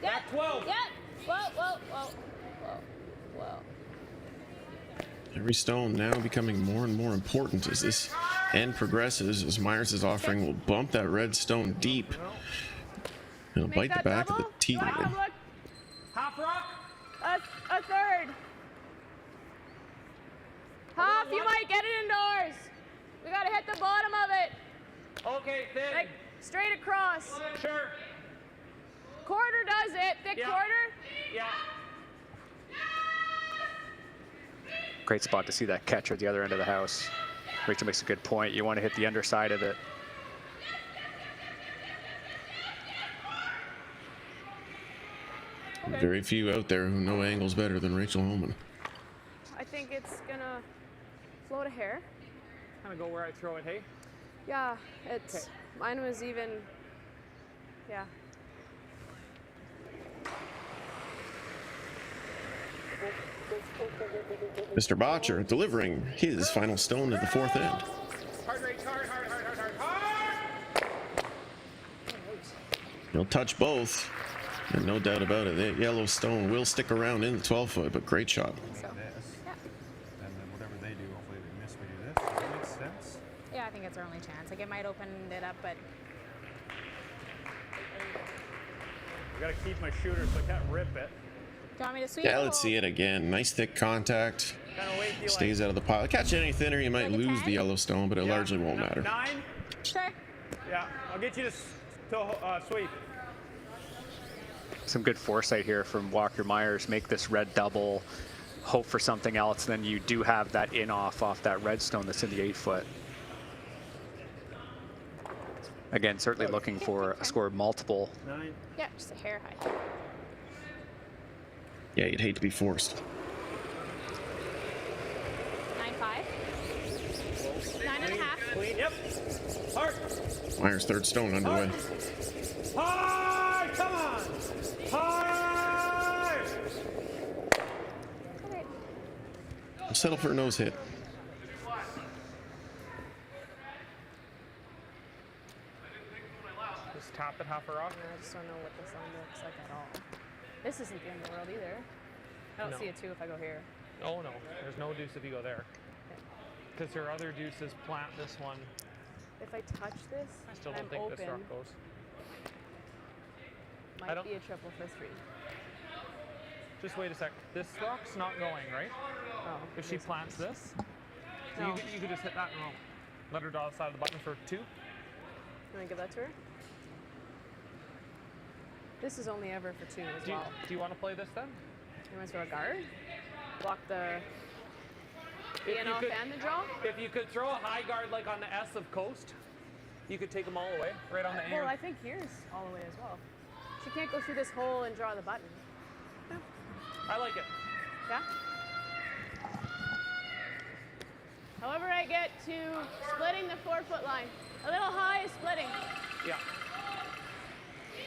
Yep. Back 12. Yep. Whoa, whoa, whoa, whoa, whoa. Every stone now becoming more and more important as this end progresses, as Myers' offering will bump that red stone deep. It'll bite the back of the tee line. Half rock. A third. Half, you might get it indoors. We gotta hit the bottom of it. Okay, thin. Like, straight across. Sure. Quarter does it. Thick quarter. Yeah. Great spot to see that catcher at the other end of the house. Rachel makes a good point. You want to hit the underside of it. Okay. Very few out there who know angles better than Rachel Holman. I think it's gonna float a hair. Kind of go where I throw it, hey? Yeah, it's mine was even. Yeah. Mr. Botcher delivering his final stone at the 4th end. Hard race, hard. He'll touch both, and no doubt about it, that yellow stone will stick around in the 12-foot, but great shot. So, yeah. And then whatever they do, hopefully they miss, we do this. Does that make sense? Yeah, I think it's our only chance. Like, it might open it up, but I gotta keep my shooter so I can't rip it. do you want me to sweep? Yeah, let's see it again. Nice thick contact. Kind of wait till Stays out of the pile. Catch it any thinner, you might lose the yellow stone, but it largely won't matter. 9? Sure. Yeah, I'll get you to sweep. Some good foresight here from Walker Myers. Make this red double, hope for something else, then you do have that in off that red stone that's in the 8-foot. again, certainly looking for a score of multiple. Yeah, just a hair high. Yeah, you'd hate to be forced. 9-5. 9.5. Clean, yep. Hard. Myers third stone underway. Hard, come on. Hard. Okay. Settle for a nose hit. Just tap it half a rock. I just don't know what this line looks like at all. This isn't the end of the world either. I don't No. see a 2 if I go here. Oh no, there's no deuce if you go there. Because your other deuces plant this one. If I touch this, I still and don't I'm think open, this rock goes. I might don't- be a triple for 3. Just wait a sec. This rock's not going, right? Oh. If she plants this, so No. you could just hit that and roll. Let her draw the side of the button for 2. You want to give that to her? This is only ever for 2 as Do you, well. do you want to play this then? You want to throw a guard? Block the If you off could- and the draw? If you could throw a high guard like on the S of Coast, you could take them all away, right on the Well, air. I think here's all the way as well. She can't go through this hole and draw the button. I like it. Yeah? However I get to splitting the 4-foot line. A little high is splitting. Yeah.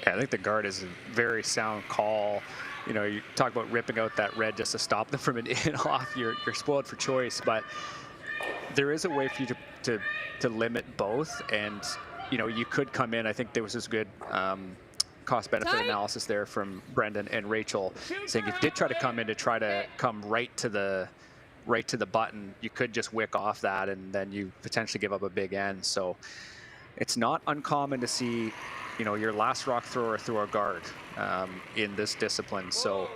Yeah, I think the guard is a very sound call. You know, you talk about ripping out that red just to stop them from an in off. You're spoiled for choice, but there is a way for you to limit both. And you know, you could come in. I think there was this good cost-benefit analysis there from Brendan and Rachel, saying if you did try to come in to try to come right to the button, you could just wick off that, and then you potentially give up a big end. So it's not uncommon to see, you know, your last rock thrower throw a guard in this discipline. So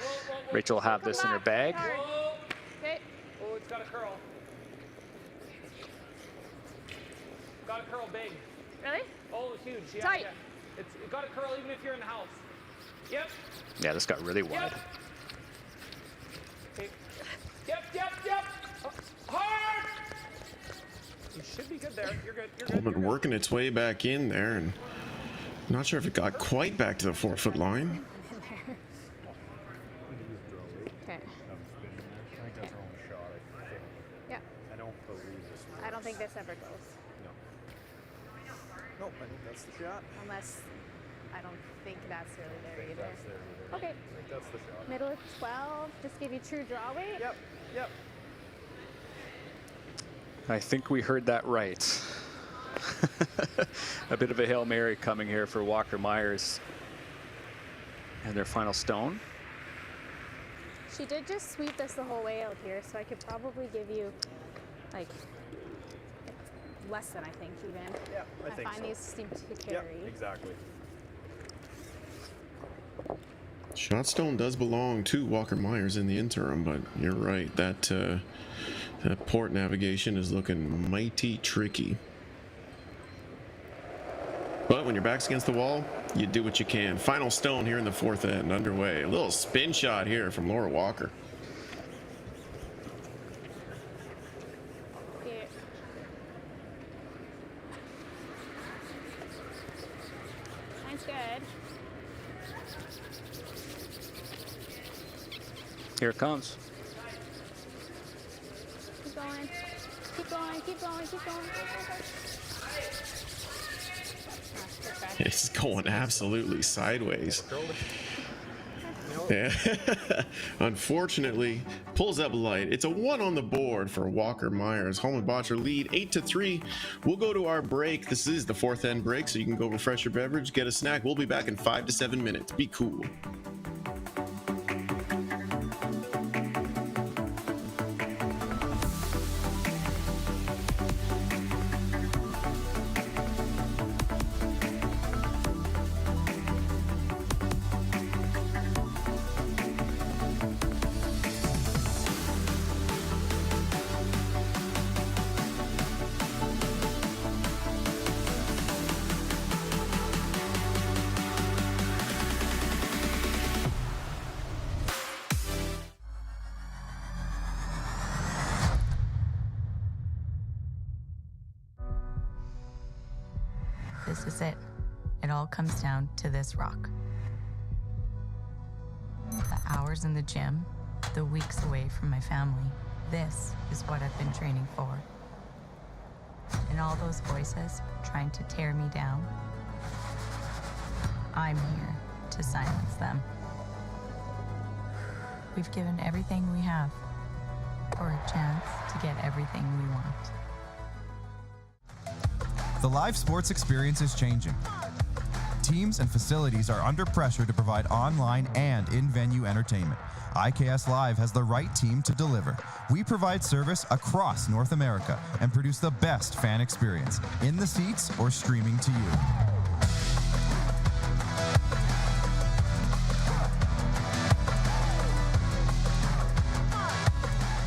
Rachel will have this in her bag. Okay. Oh, it's got a curl. Got a curl big. Really? Oh, huge. Yeah, Tight. yeah. It got a curl even if you're in the house. Yep. Yeah, this got really wide. Yep. Okay. Yep. Hard. You should be good there. You're good. You're good. Been working its way back in there, and not sure if it got quite back to the 4-foot line. Okay. I think that's her own shot. Yeah. I don't believe this. I don't think this ever goes. Nope, I think that's the shot. Unless I don't think that's really there either. That's there either. Okay. I think that's the shot. Middle of 12. Just give you true draw weight. Yep. I think we heard that right. A bit of a Hail Mary coming here for Walker Myers and their final stone. She did just sweep this the whole way out here, so I could probably give you like less than I think even. Yeah, I think find so. these seem to carry. Yep, exactly. Shot stone does belong to Walker Myers in the interim, but you're right, that port navigation is looking mighty tricky. But when your back's against the wall, you do what you can. Final stone here in the 4th end underway. A little spin shot here from Laura Walker. Yeah. Mine's good. Here it comes. Keep going. Keep going. Keep going. Keep going. It's going absolutely sideways. Yeah. Unfortunately, pulls up light. It's a 1 on the board for Walker Myers. Home and Botcher lead 8-3. We'll go to our break. This is the 4th end break, so you can go refresh your beverage, get a snack. We'll be back in 5 to 7 minutes. Be cool. This is it. It all comes down to this rock. The hours in the gym, the weeks away from my family. This is what I've been training for. And all those voices trying to tear me down, I'm here to silence them. We've given everything we have for a chance to get everything we want. The live sports experience is changing. Teams and facilities are under pressure to provide online and in-venue entertainment. IKS Live has the right team to deliver. We provide service across North America and produce the best fan experience, in the seats or streaming to you.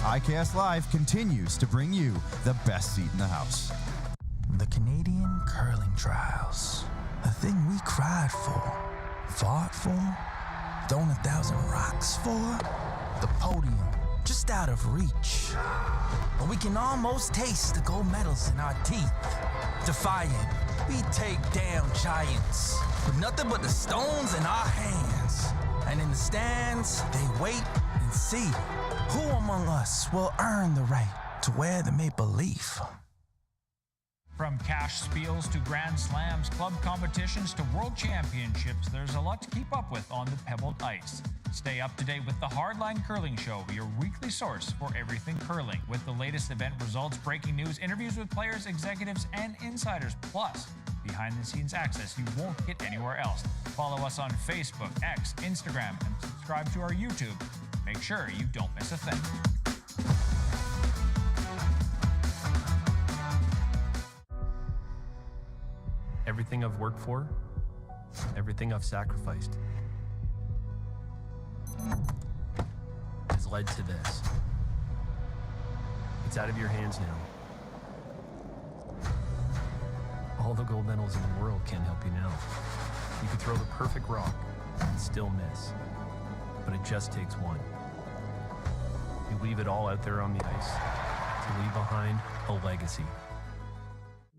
IKS Live continues to bring you the best seat in the house. The Canadian curling trials. The thing we cried for, fought for, thrown 1,000 rocks for. The podium, just out of reach. But we can almost taste the gold medals in our teeth. Defiant, we take down giants with nothing but the stones in our hands. And in the stands, they wait and see who among us will earn the right to wear the maple leaf. From cash spiels to Grand Slams, club competitions to world championships, there's a lot to keep up with on the pebbled ice. Stay up to date with the Hardline Curling Show, your weekly source for everything curling, with the latest event results, breaking news, interviews with players, executives, and insiders, plus behind-the-scenes access you won't get anywhere else. Follow us on Facebook, X, Instagram, and subscribe to our YouTube. Make sure you don't miss a thing. Everything I've worked for, everything I've sacrificed, has led to this. It's out of your hands now. All the gold medals in the world can't help you now. You could throw the perfect rock and still miss, but it just takes one. You leave it all out there on the ice to leave behind a legacy.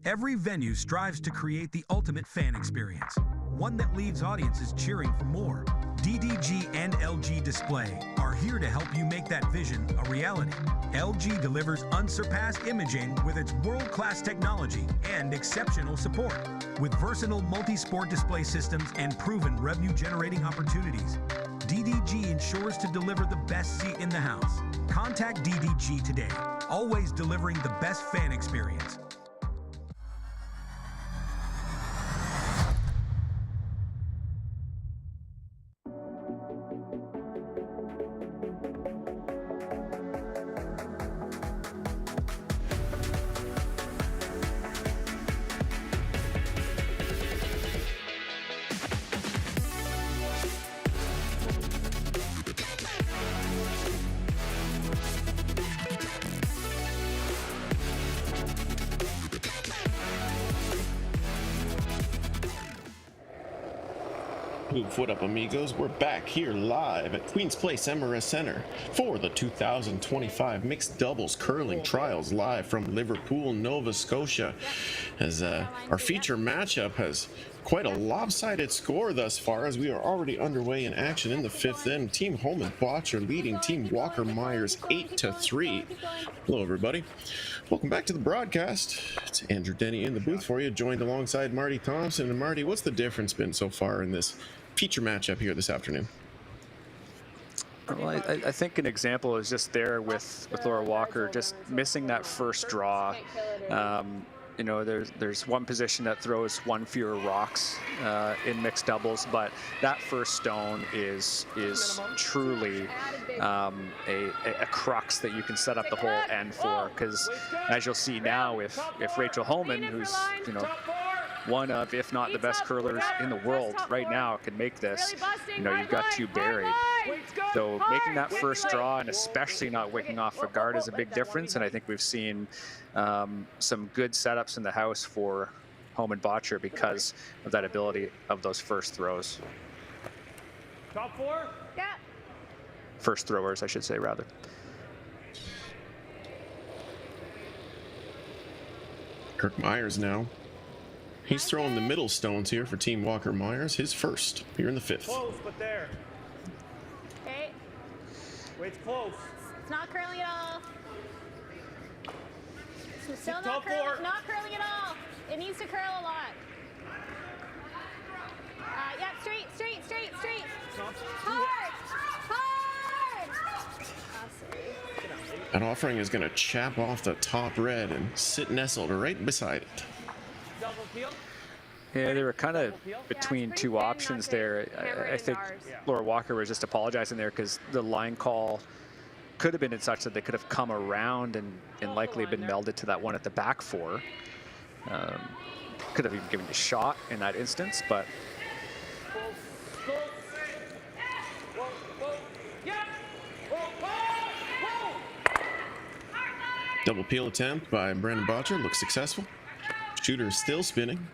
Every venue strives to create the ultimate fan experience, one that leaves audiences cheering for more. DDG and LG Display are here to help you make that vision a reality. LG delivers unsurpassed imaging with its world-class technology and exceptional support. With versatile multi-sport display systems and proven revenue-generating opportunities, DDG ensures to deliver the best seat in the house. Contact DDG today, always delivering the best fan experience. What up, amigos? We're back here live at Queen's Place MRS Center for the 2025 Mixed Doubles Curling Trials, live from Liverpool, Nova Scotia, as our feature matchup has quite a lopsided score thus far, as we are already underway in action in the fifth end. Team HOM and Botcher leading Team Walker Myers 8-3. Hello, everybody. Welcome back to the broadcast. It's Andrew Denny in the booth for you, joined alongside Marty Thompson. And Marty, what's the difference been so far in this feature matchup here this afternoon? Well, I think an example is just there with Laura Walker, just missing that first draw. You know, there's one position that throws one fewer rocks in mixed doubles, but that first stone is truly a crux that you can set up the whole end for. Because as you'll see now, if Rachel Holman, who's one of, if not the best curlers in the world right now, can make this, you know, you've got two buried. So making that first draw, and especially not wicking off a guard, is a big difference. And I think we've seen some good setups in the house for HOM and Botcher because of that ability of those first throws. Top four? Yeah. First throwers, I should say, rather. Kirk Myers now He's throwing the middle stones here for Team Walker Myers, his first here in the 5th. Close, but there. Okay. Weight's close. It's not curling at all. It's still Top not curling at all. It needs to curl a lot. Yeah, straight. Hard. That offering is going to chap off the top red and sit nestled right beside it. Double peel. Yeah, they were kind of between two options there. I think Laura Walker was just apologizing there because the line call could have been in such that they could have come around and likely been melded to that one at the back four. Could have even given a shot in that instance, but double peel attempt by Brandon Botcher looks successful. Shooter is still spinning.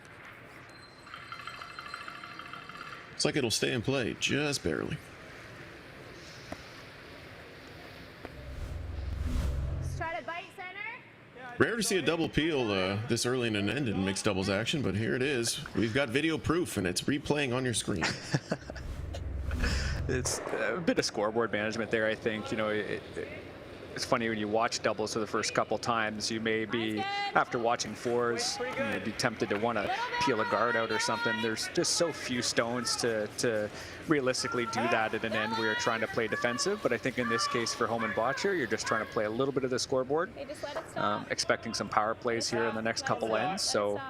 Looks like it'll stay in play just barely. Let's try to bite center. Rare to see a double peel this early in an end in mixed doubles action, but here it is. We've got video proof, and it's replaying on your screen. It's a bit of scoreboard management there, I think. You know, it's funny when you watch doubles for the first couple times, you may be, after watching fours, you may be tempted to want to peel a guard out or something. There's just so few stones to realistically do that at an end where you're trying to play defensive. But I think in this case for Home and Botcher, you're just trying to play a little bit of the scoreboard, expecting some power plays here in the next couple ends. So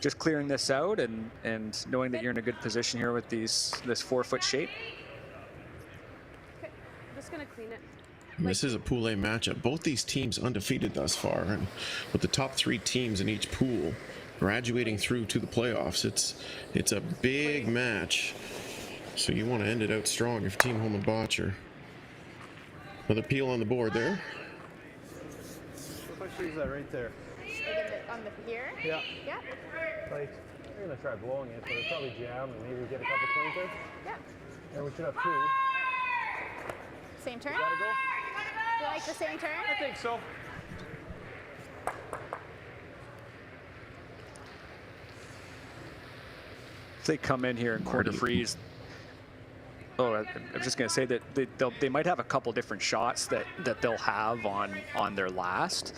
just clearing this out and knowing that you're in a good position here with this 4-foot shape. Okay, I'm just gonna clean it. And this is a Pool A matchup. Both these teams undefeated thus far, and with the top 3 teams in each pool graduating through to the playoffs, it's a big match. So you want to end it out strong if Team Home and Botcher. Another peel on the board there. What if I choose that right there? On the here? Yeah. Yeah. Like, I'm gonna try blowing it, but it'll probably jam and maybe get a couple pointers. Yeah. And we should have 2. Same turn? Gotta go? Do you like the same turn? I think so. If they come in here and quarter freeze, I'm just going to say that they might have a couple different shots that they'll have on their last.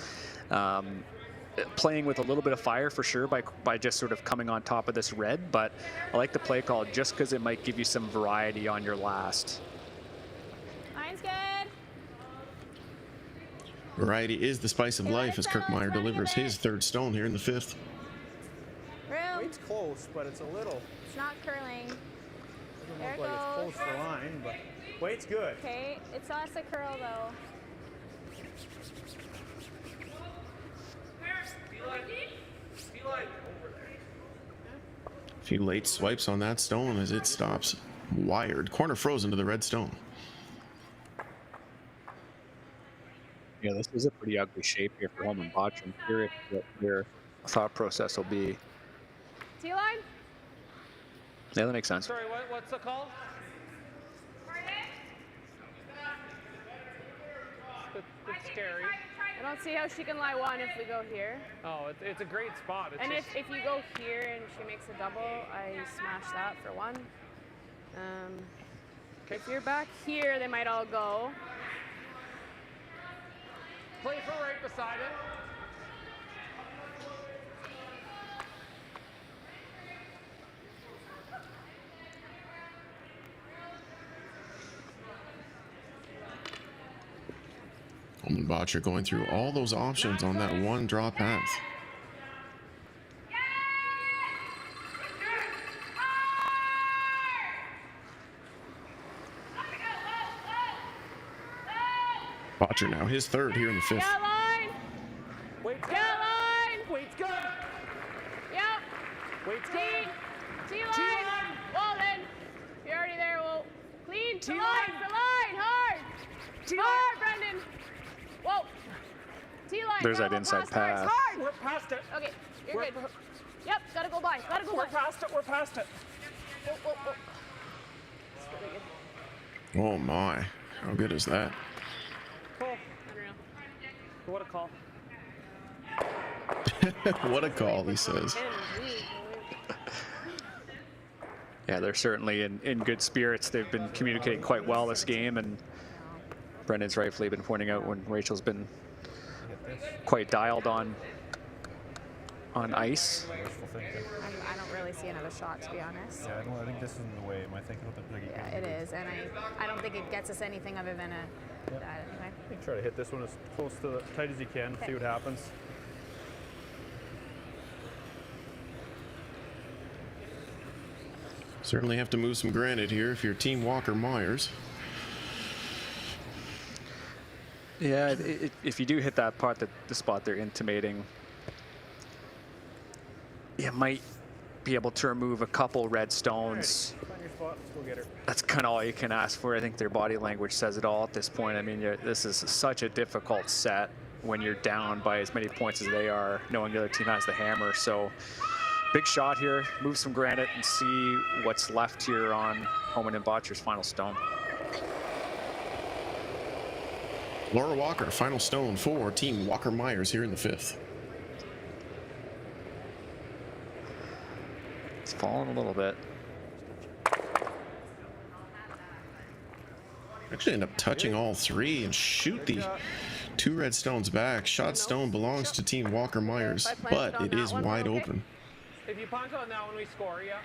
Playing with a little bit of fire for sure by just sort of coming on top of this red, but I like the play call just because it might give you some variety on your last. Mine's good. Variety is the spice of life as Kirkmeyer delivers his 3rd stone here in the 5th. Room. Weight's close, but it's a little. It's not curling. Doesn't There look it like goes. it's close to line, but weight's good. Okay, it's not a curl though. A few late swipes on that stone as it stops wired. Corner frozen to the red stone. Yeah, this is a pretty ugly shape here for Home and Botcher. I'm curious what their thought process will be. T-line? Yeah, that makes sense. Sorry, what's the call? It's scary. I don't see how she can lie one if we go here. Oh, it's a great spot. It's And just, if you go here and she makes a double, I smash that for 1. If you're back here, they might all go. play for right beside it. Home and Botcher going through all those options on that one draw path. Botcher now his 3rd here in the 5th. Yeah, line! Wait's good. Yeah, line! Wait's good. Yep. Wait's good. T-line! T-line! Well then, if you're already there, we'll clean. T-line! For line, hard! T-line! Hard, Brendan! Whoa! T-line. There's that go inside pass. pass. Hard! We're past it. Okay, you're We're good. Yep, gotta go by. Gotta go We're by. past it. We're past it. Whoa, whoa, whoa. It's really good. Oh my, how good is that? Cool. Unreal. What a call. What a call, he says. Yeah, they're certainly in good spirits. They've been communicating quite well this game, and Brendan's rightfully been pointing out when Rachel's been quite dialed on ice. I don't really see another shot, to be honest. Yeah, I think this is in the way. Am I thinking about the Yeah, it is, and I don't think it gets us anything other than that anyway. I think try to hit this one as close to tight as you can. See what happens. Certainly have to move some granite here if you're Team Walker Myers. Yeah, if you do hit that part, the spot they're intimating, you might be able to remove a couple red stones. Find your spot. Let's go get her. That's kind of all you can ask for. I think their body language says it all at this point. I mean, this is such a difficult set when you're down by as many points as they are, knowing the other team has the hammer. So big shot here, move some granite and see what's left here on Homan and Botcher's final stone. Laura Walker, final stone for Team Walker Myers here in the 5th. It's fallen a little bit. Actually end up touching all 3 and shoot the 2 red stones back. Shot stone belongs to Team Walker Myers, but it is wide open. If you punt on that one, we score, yeah.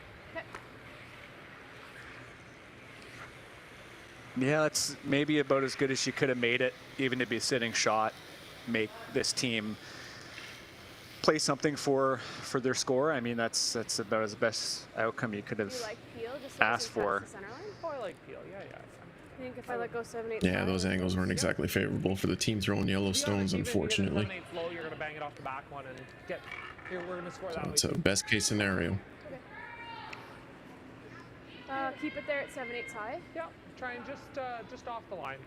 Yeah, that's maybe about as good as she could have made it, even to be a sitting shot, make this team play something for their score. I mean, that's about as best outcome you could have asked for. Oh, I like Peel, yeah. I think if I let go 7, 8, Yeah, those angles weren't exactly favorable for the team throwing yellow stones, unfortunately. Low, you're gonna bang it off the back one and get here. We're gonna score that. So it's a best case scenario. keep it there at 7/8 high. Yeah, try and just off the line.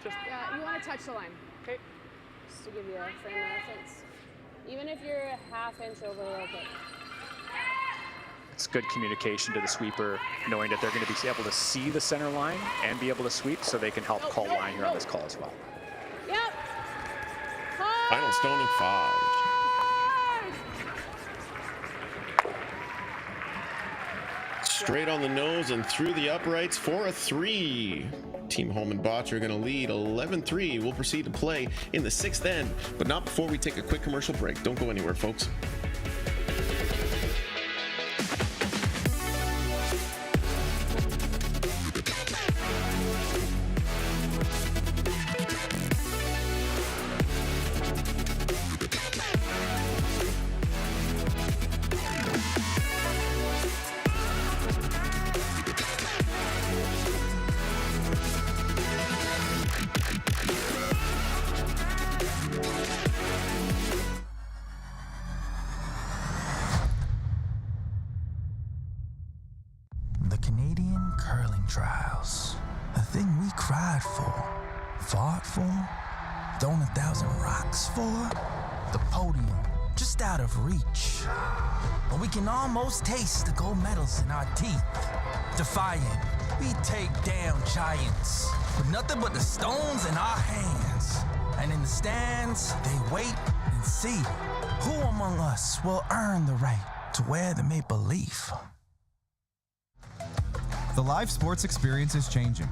Just you want to touch the line. Okay. Just to give you a frame of reference. Even if you're a half inch over, we're okay. It's good communication to the sweeper, knowing that they're going to be able to see the center line and be able to sweep, so they can help call line here on this call as well. Yep. Final stone in 5. Straight on the nose and through the uprights for a 3. Team Home and Botch are going to lead 11-3. We'll proceed to play in the 6th end, but not before we take a quick commercial break. Don't go anywhere, folks. The Canadian curling trials. The thing we cried for, fought for, thrown 1,000 rocks for. The podium, just out of reach. But we can almost taste the gold medals in our teeth. Defiant, we take down giants with nothing but the stones in our hands. And in the stands, they wait and see who among us will earn the right to wear the maple leaf. The live sports experience is changing.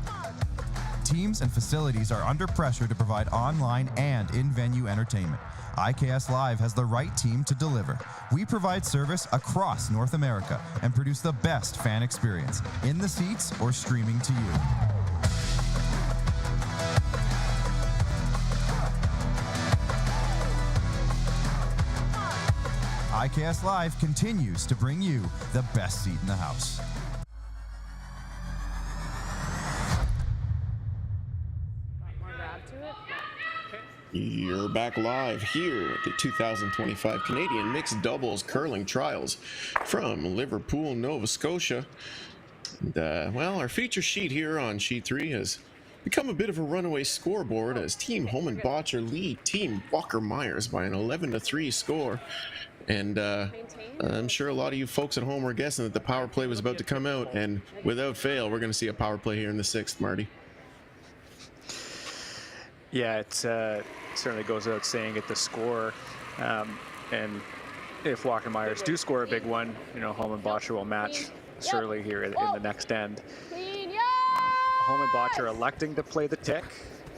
Teams and facilities are under pressure to provide online and in-venue entertainment. IKS Live has the right team to deliver. We provide service across North America and produce the best fan experience, in the seats or streaming to you. IKS Live continues to bring you the best seat in the house. You're back live here at the 2025 Canadian Mixed Doubles Curling Trials from Liverpool, Nova Scotia. And, well, our feature sheet here on Sheet 3 has become a bit of a runaway scoreboard as Team Home and Botcher lead Team Walker Myers by an 11-3 score. And I'm sure a lot of you folks at home were guessing that the power play was about to come out, and without fail, we're going to see a power play here in the 6th, Marty. Yeah, it certainly goes without saying at the score. And if Walker Myers do score a big one, you know, Home and Botcher will match surely here in the next end. Clean, Home and Botch are electing to play the tick,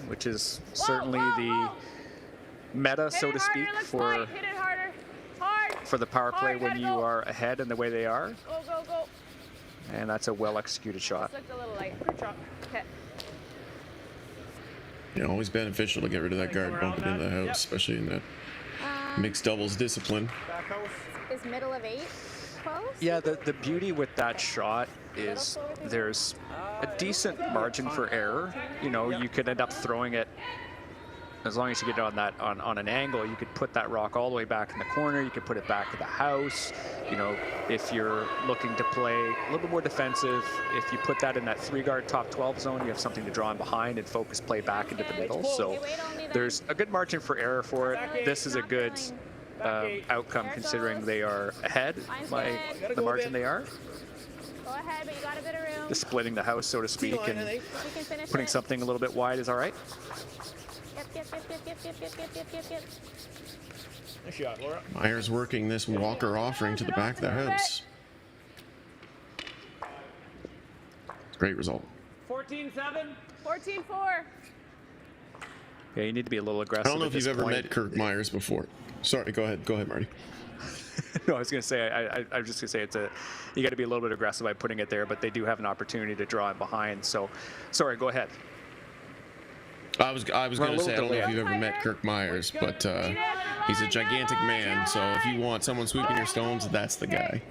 which is certainly the meta, so to speak, for the power play when you are ahead in the way they are. Go, go, go. And that's a well-executed shot. This looked a little light. Good shot. Okay. Yeah, always beneficial to get rid of that guard, bump it into the house, especially in that mixed doubles discipline. Is middle of 8 close? Yeah, the beauty with that shot is there's a decent margin for error. You know, you could end up throwing it, as long as you get it on that on an angle, you could put that rock all the way back in the corner. You could put it back to the house. You know, if you're looking to play a little bit more defensive, if you put that in that 3-guard top 12 zone, you have something to draw in behind and focus play back into the middle. So there's a good margin for error for it. This is a good outcome considering they are ahead by the margin they are. Go ahead, but you got a bit of room. Just splitting the house, so to speak, and putting something a little bit wide is all right. Yep. Nice shot, Laura. Myers working this Walker offering to the back of the house. Great result. 14-7. 14-4. Yeah, you need to be a little aggressive. I don't know if you've ever met Kirk Myers before. Sorry, go ahead, Marty. No, I was going to say, I was just going to say you got to be a little bit aggressive by putting it there, but they do have an opportunity to draw in behind. So, sorry, go ahead. I was going to say, I don't know if you've ever met Kirk Myers, but he's a gigantic man. So if you want someone sweeping your stones, that's the guy.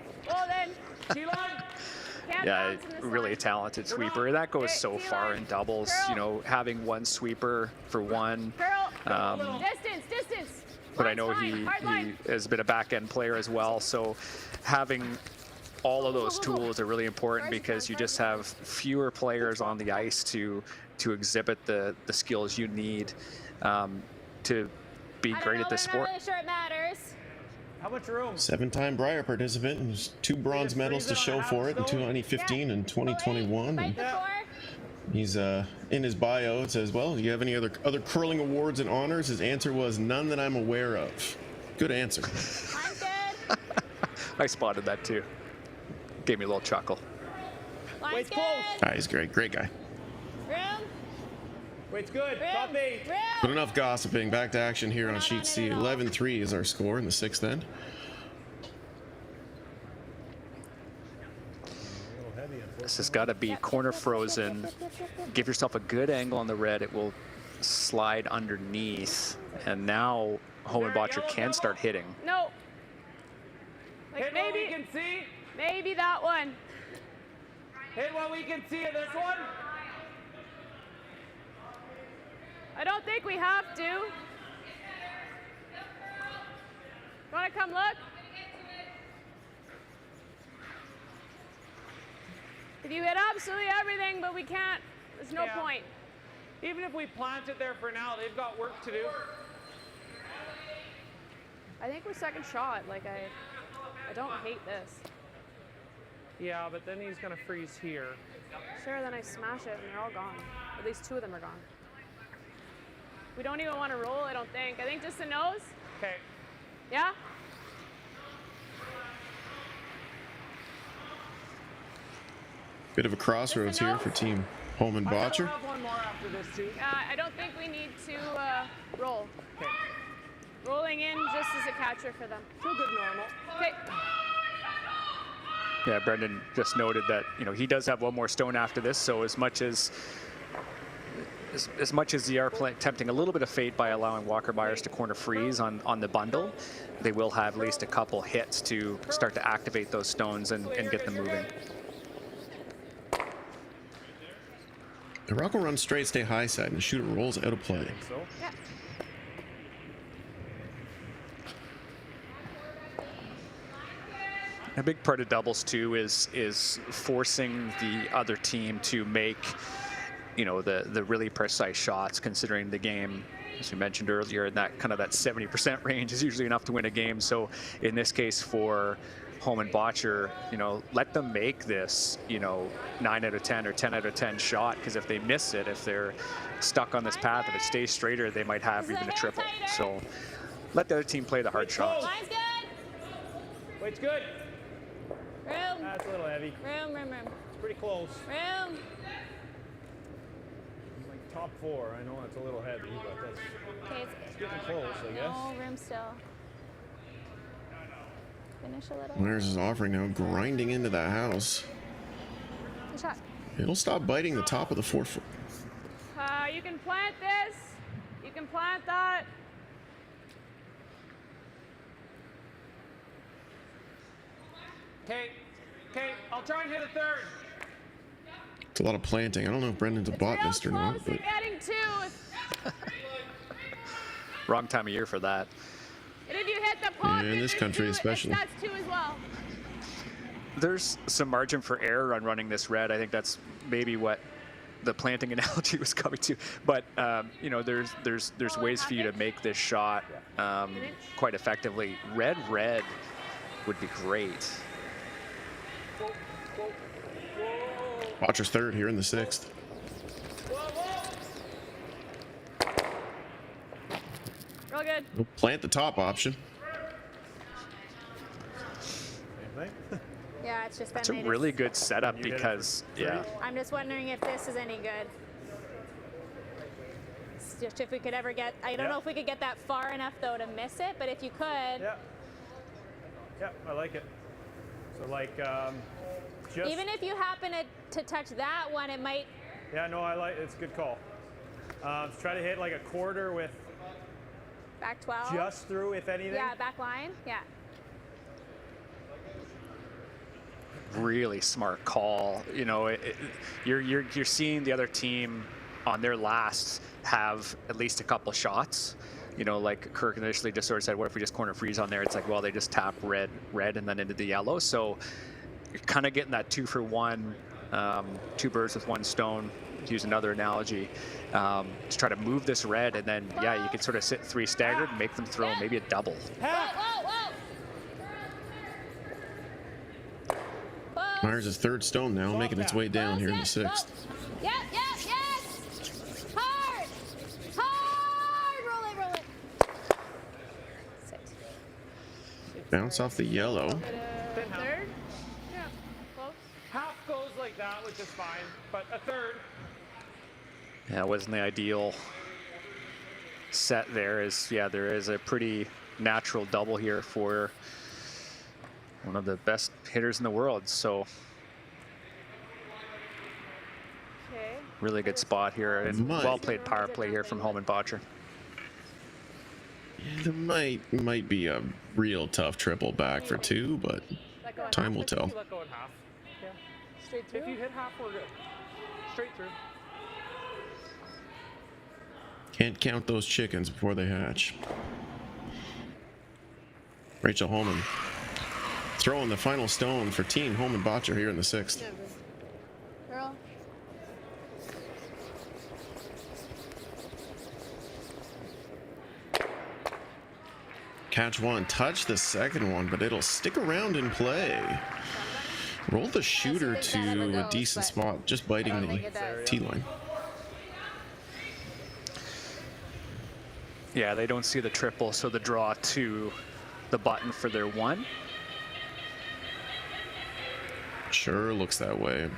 Yeah, really a talented sweeper. That goes so far in doubles. You know, having one sweeper for one. Distance. But I know he has been a back-end player as well. So having all of those tools are really important because you just have fewer players on the ice to exhibit the skills you need to be great at this sport. I'm not really sure it matters. How much room? 7-time Brier participant, and 2 bronze medals to show for it in 2015 and 2021. And he's in his bio. It says, "Well, do you have any other curling awards and honors?" His answer was, "None that I'm aware of." Good answer. Mine's good. I spotted that too. Gave me a little chuckle. Mine's good. He's great guy. Room. Wait's good. Top 8. But enough gossiping. Back to action here on sheet C. 11-3 is our score in the 6th end. This has got to be corner frozen. Give yourself a good angle on the red. It will slide underneath. And now Home and Botcher can start hitting. No. Like Hit what we can see. Maybe that one. Hit what we can see of this one. I don't think we have to. You want to come look? If you hit absolutely everything, but we can't, there's no point. Even if we plant it there for now, they've got work to do. I think we're second shot. Like, I don't hate this. Yeah, but then he's going to freeze here. Sure, then I smash it and they're all gone. At least 2 of them are gone. We don't even want to roll, I don't think. I think just the nose. Okay. Yeah? Bit of a crossroads here for team Home and Botcher. I have one more after this too. I don't think we need to roll. Okay. Rolling in just as a catcher for them. Feel good normal. Okay. Yeah, Brendan just noted that, you know, he does have one more stone after this, so as much as they are tempting a little bit of fate by allowing Walker Myers to corner freeze on the bundle, they will have at least a couple hits to start to activate those stones and get them moving. The rock will run straight, stay high side, and the shooter rolls out of play. Yeah. A big part of doubles too is forcing the other team to make, you know, the really precise shots, considering the game, as we mentioned earlier, in that kind of that 70% range is usually enough to win a game. So in this case for Home and Botcher, you know, let them make this, you know, 9 out of 10 or 10 out of 10 shot, because if they miss it, if they're stuck on this path, if it stays straighter, they might have even a triple. So let the other team play the hard shots. Mine's good. Wait's good. Room. That's a little heavy. Room. It's pretty close. Room. Like top 4. I know it's a little heavy, but that's Okay, it's getting close, I guess. No, room still. Finish a little. Myers is offering now, grinding into that house. Good shot. It'll stop biting the top of the 4-foot. You can plant this. You can plant that. Okay, I'll try and hit a third. It's a lot of planting. I don't know if Brendan's a botanist or not. But... Getting 2. Wrong time of year for that. And if you hit the pot, in this country especially. That's 2 as well. There's some margin for error on running this red. I think that's maybe what the planting analogy was coming to. But you know, there's ways for you to make this shot quite effectively. Red would be great. Botcher's third here in the 6th. Real good. We'll plant the top option. Same thing. Yeah, it's just. It's a really good setup because I'm just wondering if this is any good. It's just if we could ever get. I don't know if we could get that far enough though to miss it, but if you could. Yeah, I like it. So like, just even if you happen to touch that one, it might. Yeah, no, I like. It's a good call. Try to hit like a quarter with. Back 12. Just through, if anything. Yeah, back line. Yeah. really smart call. You know, you're seeing the other team on their last have at least a couple shots. You know, like Kirk initially just sort of said, what if we just corner freeze on there? It's like, well, they just tap red, and then into the yellow. So you're kind of getting that 2-for-1, 2 birds with 1 stone, to use another analogy, to try to move this red. And then, yeah, you can sort of sit 3 staggered and make them throw maybe a double. Myers is 3rd stone now, making its way down here in the 6th. Yes. Hard. Roll it. 6. Bounce off the yellow. Third? Yeah, close. Half goes like that, which is fine, but a third. Yeah, it wasn't the ideal set there. There is a pretty natural double here for one of the best hitters in the world. So really good spot here, and well played power play here from HOM and Botcher. Yeah, there might be a real tough triple back for 2, but time will tell. Let go in half. Yeah. Straight through? If you hit half, we're good. Straight through. Can't count those chickens before they hatch. Rachel Holman throwing the final stone for Team HOM and Botcher here in the 6th. Girl. Catch 1, touch the 2nd one, but it'll stick around and play. Roll the shooter to a decent spot, just biting the tee line. Yeah, they don't see the triple, so the draw to the button for their 1. Sure looks that way.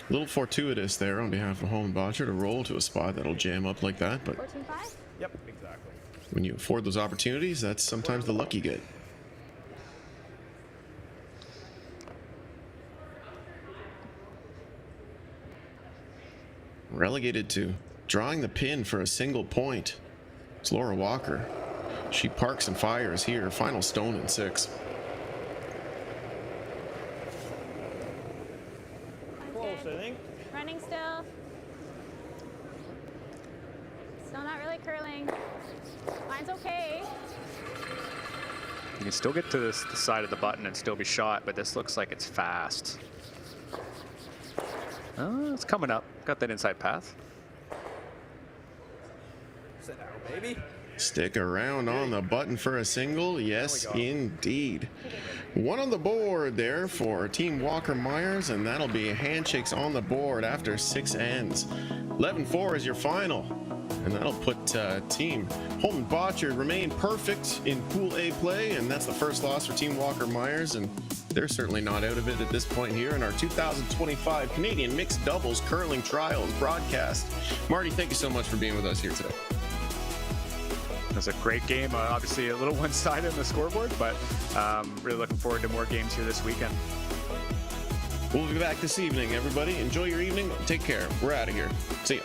A little fortuitous there on behalf of HOM and Botcher to roll to a spot that'll jam up like that, but 14-5? Yep, exactly. when you afford those opportunities, that's sometimes the luck you get. Relegated to drawing the pin for a single point. It's Laura Walker. She parks and fires here. Final stone in 6. Close, I think. Running still. Still not really curling. Line's okay. You can still get to the side of the button and still be shot, but this looks like it's fast. Oh, it's coming up. Got that inside path. Sit down, baby. Stick around on the button for a single. Yes, indeed. 1 on the board there for Team Walker Myers, and that'll be handshakes on the board after 6 ends. 11-4 is your final, and that'll put Team HOM and Botcher remain perfect in Pool A play, and that's the first loss for Team Walker Myers, and they're certainly not out of it at this point here in our 2025 Canadian Mixed Doubles Curling Trials broadcast. Marty, thank you so much for being with us here today. It was a great game. Obviously a little one-sided on the scoreboard, but really looking forward to more games here this weekend. We'll be back this evening, everybody. Enjoy your evening. Take care. We're out of here. See ya.